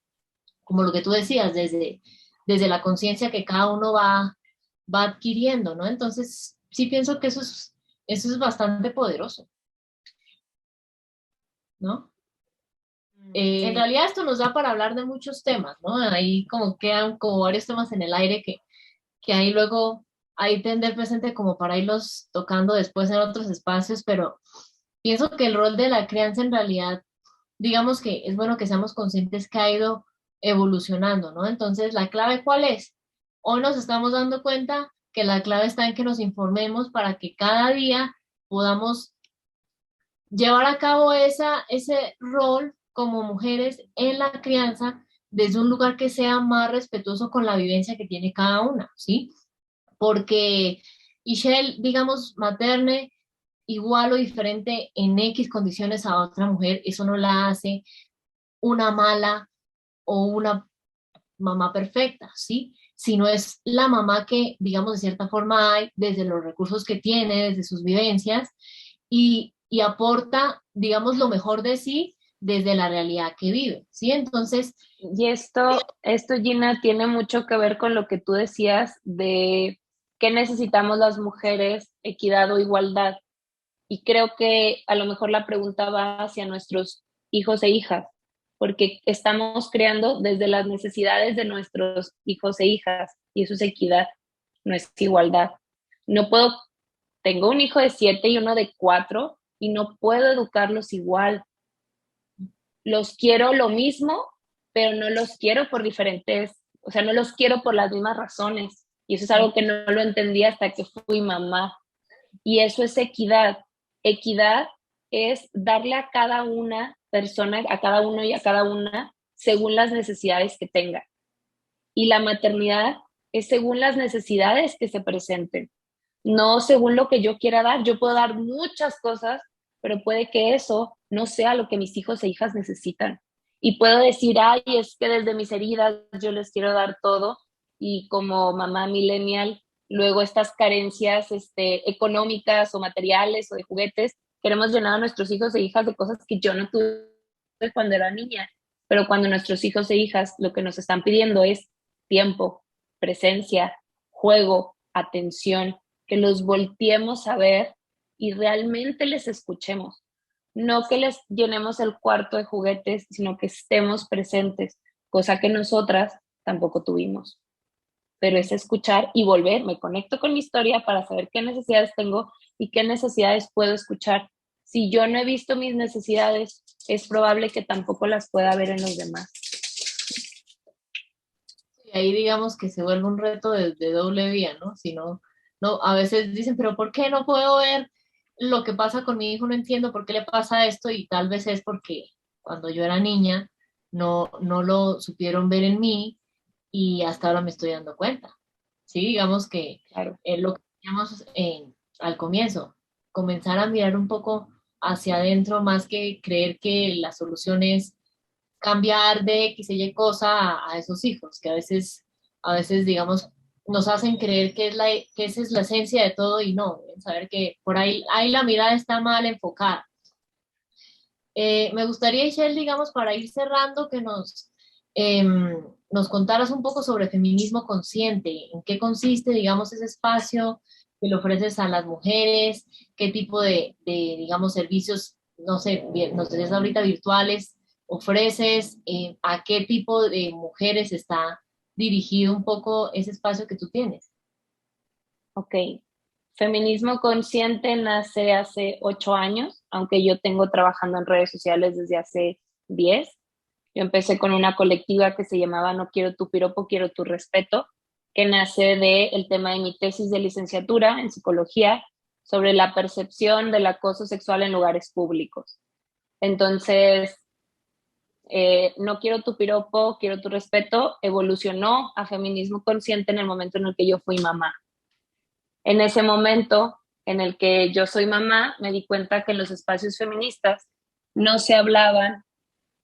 lo que tú decías, desde la conciencia que cada uno va adquiriendo, ¿no? Entonces, sí pienso que eso es bastante poderoso, ¿no? En realidad esto nos da para hablar de muchos temas, ¿no? Ahí como quedan como varios temas en el aire que ahí luego hay tener presente como para irlos tocando después en otros espacios, pero pienso que el rol de la crianza en realidad, digamos que es bueno que seamos conscientes que ha ido evolucionando, ¿no? Entonces, ¿la clave cuál es? Hoy nos estamos dando cuenta que la clave está en que nos informemos para que cada día podamos llevar a cabo ese rol como mujeres en la crianza desde un lugar que sea más respetuoso con la vivencia que tiene cada una, ¿sí? Porque Ishel, digamos, materne igual o diferente en X condiciones a otra mujer, eso no la hace una mala o una mamá perfecta, ¿sí? Sino es la mamá que, digamos, de cierta forma hay desde los recursos que tiene, desde sus vivencias y aporta, digamos, lo mejor de sí desde la realidad que vive, ¿sí? Entonces, Y esto, Gina, tiene mucho que ver con lo que tú decías de que necesitamos las mujeres, equidad o igualdad. Y creo que a lo mejor la pregunta va hacia nuestros hijos e hijas, porque estamos creando desde las necesidades de nuestros hijos e hijas, y eso es equidad. no es igualdad. No puedo, tengo un hijo de 7 y uno de 4 y no puedo educarlos igual. Los quiero lo mismo, pero no los quiero por diferentes, o sea, no los quiero por las mismas razones. Y eso es algo que no lo entendí hasta que fui mamá. Y eso es equidad. Equidad es darle a cada una persona, a cada uno y a cada una, según las necesidades que tenga. Y la maternidad es según las necesidades que se presenten, no según lo que yo quiera dar. Yo puedo dar muchas cosas, pero puede que eso no sea lo que mis hijos e hijas necesitan. Y puedo decir, ay, es que desde mis heridas yo les quiero dar todo, y como mamá millennial, luego estas carencias económicas o materiales o de juguetes, queremos llenar a nuestros hijos e hijas de cosas que yo no tuve cuando era niña. Pero cuando nuestros hijos e hijas lo que nos están pidiendo es tiempo, presencia, juego, atención, que los volteemos a ver y realmente les escuchemos. No que les llenemos el cuarto de juguetes, sino que estemos presentes, cosa que nosotras tampoco tuvimos. Pero es escuchar y volver, me conecto con mi historia para saber qué necesidades tengo y qué necesidades puedo escuchar. Si yo no he visto mis necesidades, es probable que tampoco las pueda ver en los demás. Y ahí digamos que se vuelve un reto de doble vía, ¿no? Si no, no, a veces dicen, pero ¿por qué no puedo ver lo que pasa con mi hijo? No entiendo por qué le pasa esto, y tal vez es porque cuando yo era niña no lo supieron ver en mí, y hasta ahora me estoy dando cuenta. Sí, digamos que Claro. lo que decíamos al comienzo, comenzar a mirar un poco hacia adentro más que creer que la solución es cambiar de X y Y cosa a esos hijos, que a veces, digamos, nos hacen creer que esa es la esencia de todo, y no, saber que por ahí la mirada está mal enfocada. Me gustaría, Ishel, digamos, para ir cerrando, que nos contaras un poco sobre feminismo consciente, en qué consiste, digamos, ese espacio que le ofreces a las mujeres, qué tipo digamos, servicios, no sé, nos decías ahorita virtuales, ofreces, a qué tipo de mujeres está dirigido un poco ese espacio que tú tienes. Ok. Feminismo Consciente nace hace 8 años, aunque yo tengo trabajando en redes sociales desde hace 10. Yo empecé con una colectiva que se llamaba No quiero tu piropo, quiero tu respeto, que nace del tema de mi tesis de licenciatura en psicología sobre la percepción del acoso sexual en lugares públicos. Entonces, No quiero tu piropo, quiero tu respeto, evolucionó a feminismo consciente en el momento en el que yo fui mamá. En ese momento en el que yo soy mamá, me di cuenta que en los espacios feministas no se hablaban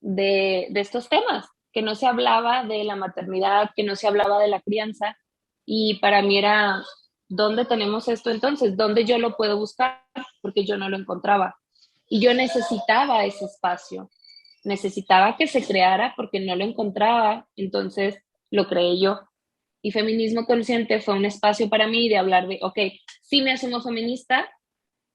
de estos temas, que no se hablaba de la maternidad, que no se hablaba de la crianza. Y para mí era, ¿dónde tenemos esto entonces? ¿Dónde yo lo puedo buscar? Porque yo no lo encontraba. Y yo necesitaba ese espacio, necesitaba que se creara porque no lo encontraba, entonces lo creé yo. Y Feminismo Consciente fue un espacio para mí de hablar de, ok, sí me asumo feminista,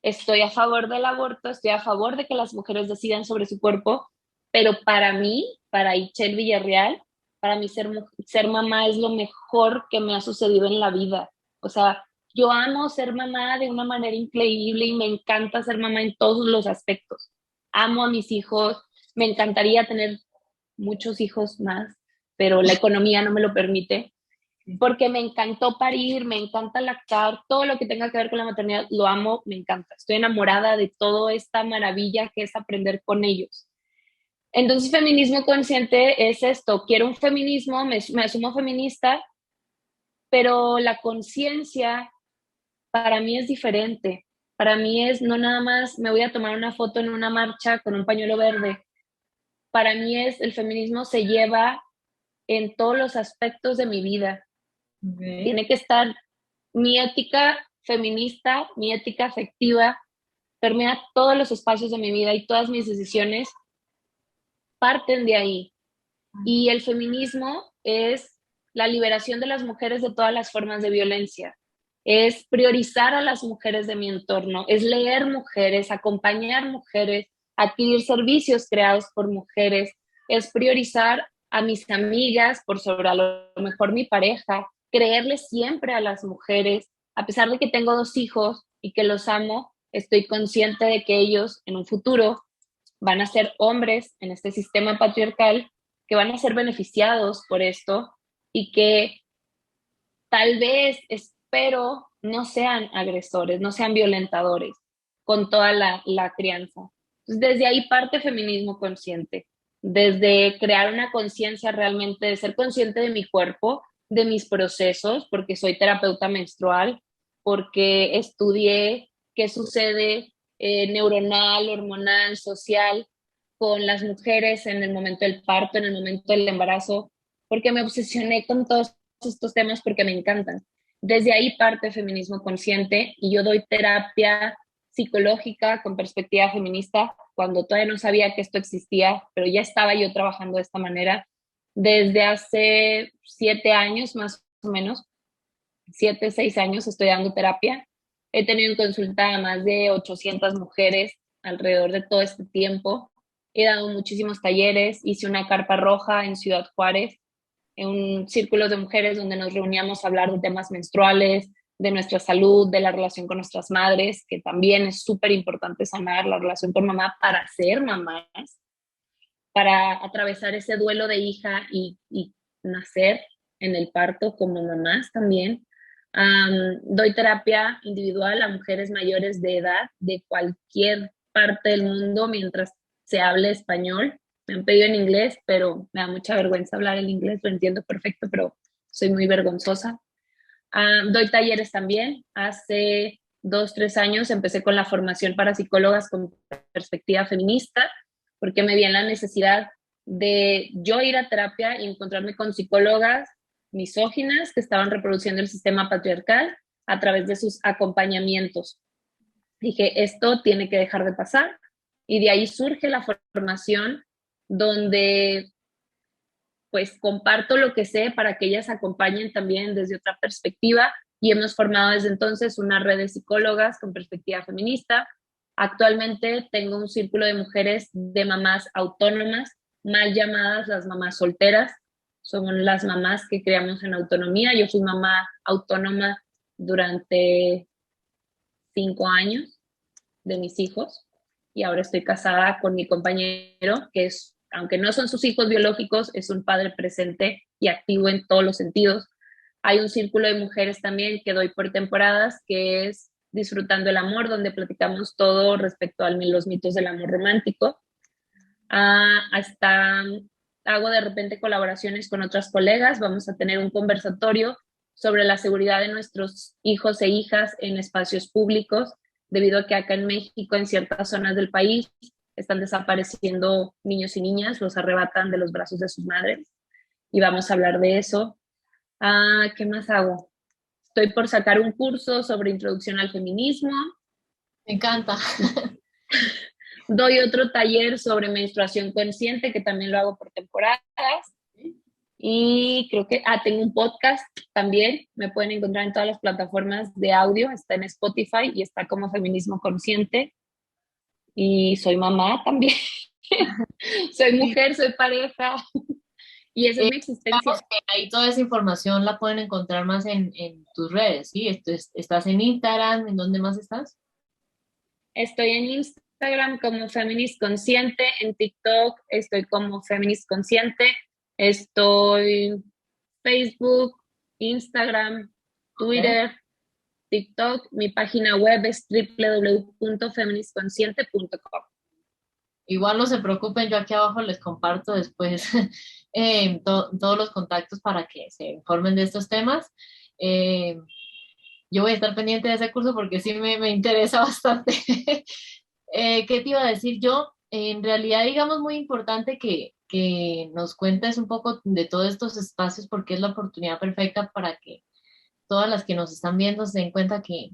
estoy a favor del aborto, estoy a favor de que las mujeres decidan sobre su cuerpo, pero para mí, para Itchel Villarreal, para mí ser mamá es lo mejor que me ha sucedido en la vida. O sea, yo amo ser mamá de una manera increíble y me encanta ser mamá en todos los aspectos. Amo a mis hijos, me encantaría tener muchos hijos más, pero la economía no me lo permite, porque me encantó parir, me encanta lactar, todo lo que tenga que ver con la maternidad, lo amo, me encanta. Estoy enamorada de toda esta maravilla que es aprender con ellos. Entonces, feminismo consciente es esto, quiero un feminismo, me asumo feminista, pero la conciencia para mí es diferente. Para mí es no nada más me voy a tomar una foto en una marcha con un pañuelo verde. Para mí es el feminismo se lleva en todos los aspectos de mi vida. Okay. Tiene que estar mi ética feminista, mi ética afectiva, permea todos los espacios de mi vida y todas mis decisiones parten de ahí. Y el feminismo es la liberación de las mujeres de todas las formas de violencia, es priorizar a las mujeres de mi entorno, es leer mujeres, acompañar mujeres, adquirir servicios creados por mujeres, es priorizar a mis amigas por sobre a lo mejor mi pareja, creerle siempre a las mujeres, a pesar de que tengo 2 hijos y que los amo, estoy consciente de que ellos en un futuro van a ser hombres en este sistema patriarcal, que van a ser beneficiados por esto y que tal vez, espero, no sean agresores, no sean violentadores con toda la crianza. Entonces, desde ahí parte feminismo consciente, desde crear una conciencia realmente, de ser consciente de mi cuerpo, de mis procesos, porque soy terapeuta menstrual, porque estudié qué sucede neuronal, hormonal, social con las mujeres en el momento del parto, en el momento del embarazo, porque me obsesioné con todos estos temas porque me encantan. Desde ahí parte feminismo consciente y yo doy terapia psicológica con perspectiva feminista cuando todavía no sabía que esto existía, pero ya estaba yo trabajando de esta manera desde hace 7 años más o menos, 7, 6 años estoy dando terapia. He tenido en consulta a más de 800 mujeres alrededor de todo este tiempo. He dado muchísimos talleres, hice una carpa roja en Ciudad Juárez, en un círculo de mujeres donde nos reuníamos a hablar de temas menstruales, de nuestra salud, de la relación con nuestras madres, que también es súper importante sanar la relación con mamá para ser mamás, para atravesar ese duelo de hija y nacer en el parto como mamás también. Doy terapia individual a mujeres mayores de edad de cualquier parte del mundo mientras se hable español. Me han pedido en inglés, pero me da mucha vergüenza hablar el inglés, lo entiendo perfecto, pero soy muy vergonzosa. Doy talleres también. Hace 2, 3 años empecé con la formación para psicólogas con perspectiva feminista, porque me vi en la necesidad de yo ir a terapia y encontrarme con psicólogas misóginas que estaban reproduciendo el sistema patriarcal a través de sus acompañamientos. Dije, esto tiene que dejar de pasar, y de ahí surge la formación donde pues comparto lo que sé para que ellas acompañen también desde otra perspectiva, y hemos formado desde entonces una red de psicólogas con perspectiva feminista. Actualmente tengo un círculo de mujeres de mamás autónomas, mal llamadas las mamás solteras. Son las mamás que creamos en autonomía. Yo fui mamá autónoma durante 5 años de mis hijos y ahora estoy casada con mi compañero, que es, aunque no son sus hijos biológicos, es un padre presente y activo en todos los sentidos. Hay un círculo de mujeres también que doy por temporadas, que es Disfrutando el Amor, donde platicamos todo respecto a los mitos del amor romántico. Hasta hago de repente colaboraciones con otras colegas. Vamos a tener un conversatorio sobre la seguridad de nuestros hijos e hijas en espacios públicos, debido a que acá en México, en ciertas zonas del país, están desapareciendo niños y niñas, los arrebatan de los brazos de sus madres, y vamos a hablar de eso. ¿Qué más hago? Estoy por sacar un curso sobre introducción al feminismo. Me encanta. Doy otro taller sobre menstruación consciente, que también lo hago por temporadas. Y creo que, tengo un podcast también, me pueden encontrar en todas las plataformas de audio, está en Spotify y está como Feminismo Consciente. Y soy mamá también, soy mujer, soy pareja, y esa es mi existencia. Ahí toda esa información la pueden encontrar más en tus redes, ¿sí? ¿Estás en Instagram? ¿En dónde más estás? Estoy en Instagram como Feminist Consciente, en TikTok estoy como Feminist Consciente, estoy Facebook, Instagram, Twitter, TikTok. Mi página web es www.feministconsciente.com. Igual no se preocupen, yo aquí abajo les comparto después todos los contactos para que se informen de estos temas. Eh, yo voy a estar pendiente de ese curso porque sí me interesa bastante. ¿Qué te iba a decir yo? En realidad, digamos, muy importante que nos cuentes un poco de todos estos espacios, porque es la oportunidad perfecta para que todas las que nos están viendo se den cuenta que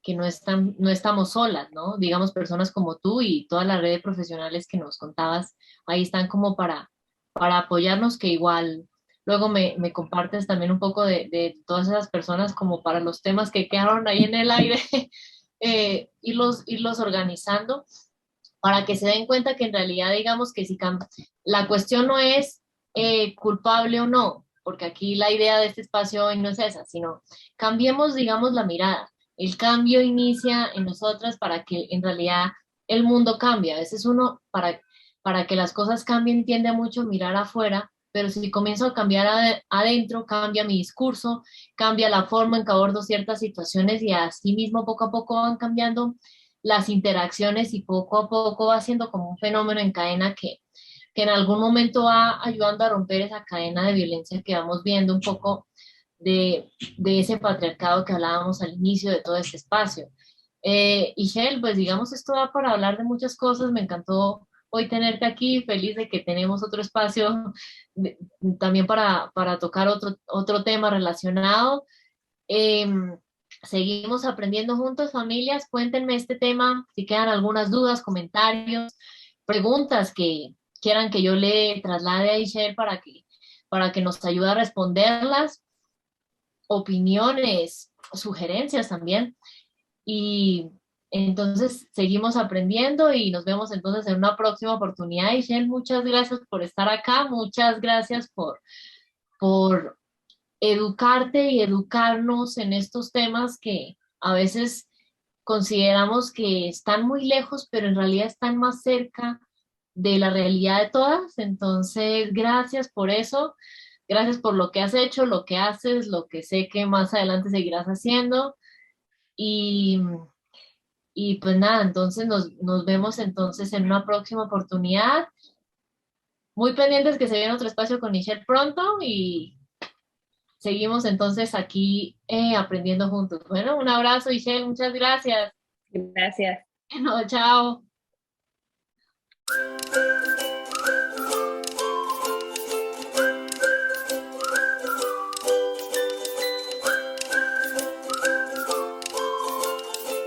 no estamos solas, ¿no? Digamos, personas como tú y toda la red de profesionales que nos contabas, ahí están como para apoyarnos, que igual luego me compartes también un poco de todas esas personas como para los temas que quedaron ahí en el aire, irlos organizando para que se den cuenta que en realidad, digamos que si la cuestión no es culpable o no, porque aquí la idea de este espacio hoy no es esa, sino cambiemos, digamos, la mirada. El cambio inicia en nosotras para que en realidad el mundo cambie. A veces uno, para que las cosas cambien, tiende mucho a mirar afuera, pero si comienzo a cambiar adentro, cambia mi discurso, cambia la forma en que abordo ciertas situaciones y así mismo poco a poco van cambiando las interacciones y poco a poco va siendo como un fenómeno en cadena que en algún momento va ayudando a romper esa cadena de violencia que vamos viendo un poco de ese patriarcado que hablábamos al inicio de todo este espacio. Y Shell, pues digamos, esto va para hablar de muchas cosas. Me encantó hoy tenerte aquí, feliz de que tenemos otro espacio de- también para tocar otro tema relacionado. Em, Seguimos aprendiendo juntos, familias. Cuéntenme este tema, si quedan algunas dudas, comentarios, preguntas que quieran que yo le traslade a Ishel para que nos ayude a responderlas, opiniones, sugerencias también. Y entonces seguimos aprendiendo y nos vemos entonces en una próxima oportunidad. Ishel, muchas gracias por estar acá, muchas gracias por educarte y educarnos en estos temas que a veces consideramos que están muy lejos, pero en realidad están más cerca de la realidad de todas. Entonces, gracias por eso, gracias por lo que has hecho, lo que haces, lo que sé que más adelante seguirás haciendo. Y, y pues nada, entonces nos vemos entonces en una próxima oportunidad. Muy pendientes que se viene otro espacio con Michelle pronto y seguimos entonces aquí aprendiendo juntos. Bueno, un abrazo, Michelle, muchas gracias. Gracias. Bueno, chao.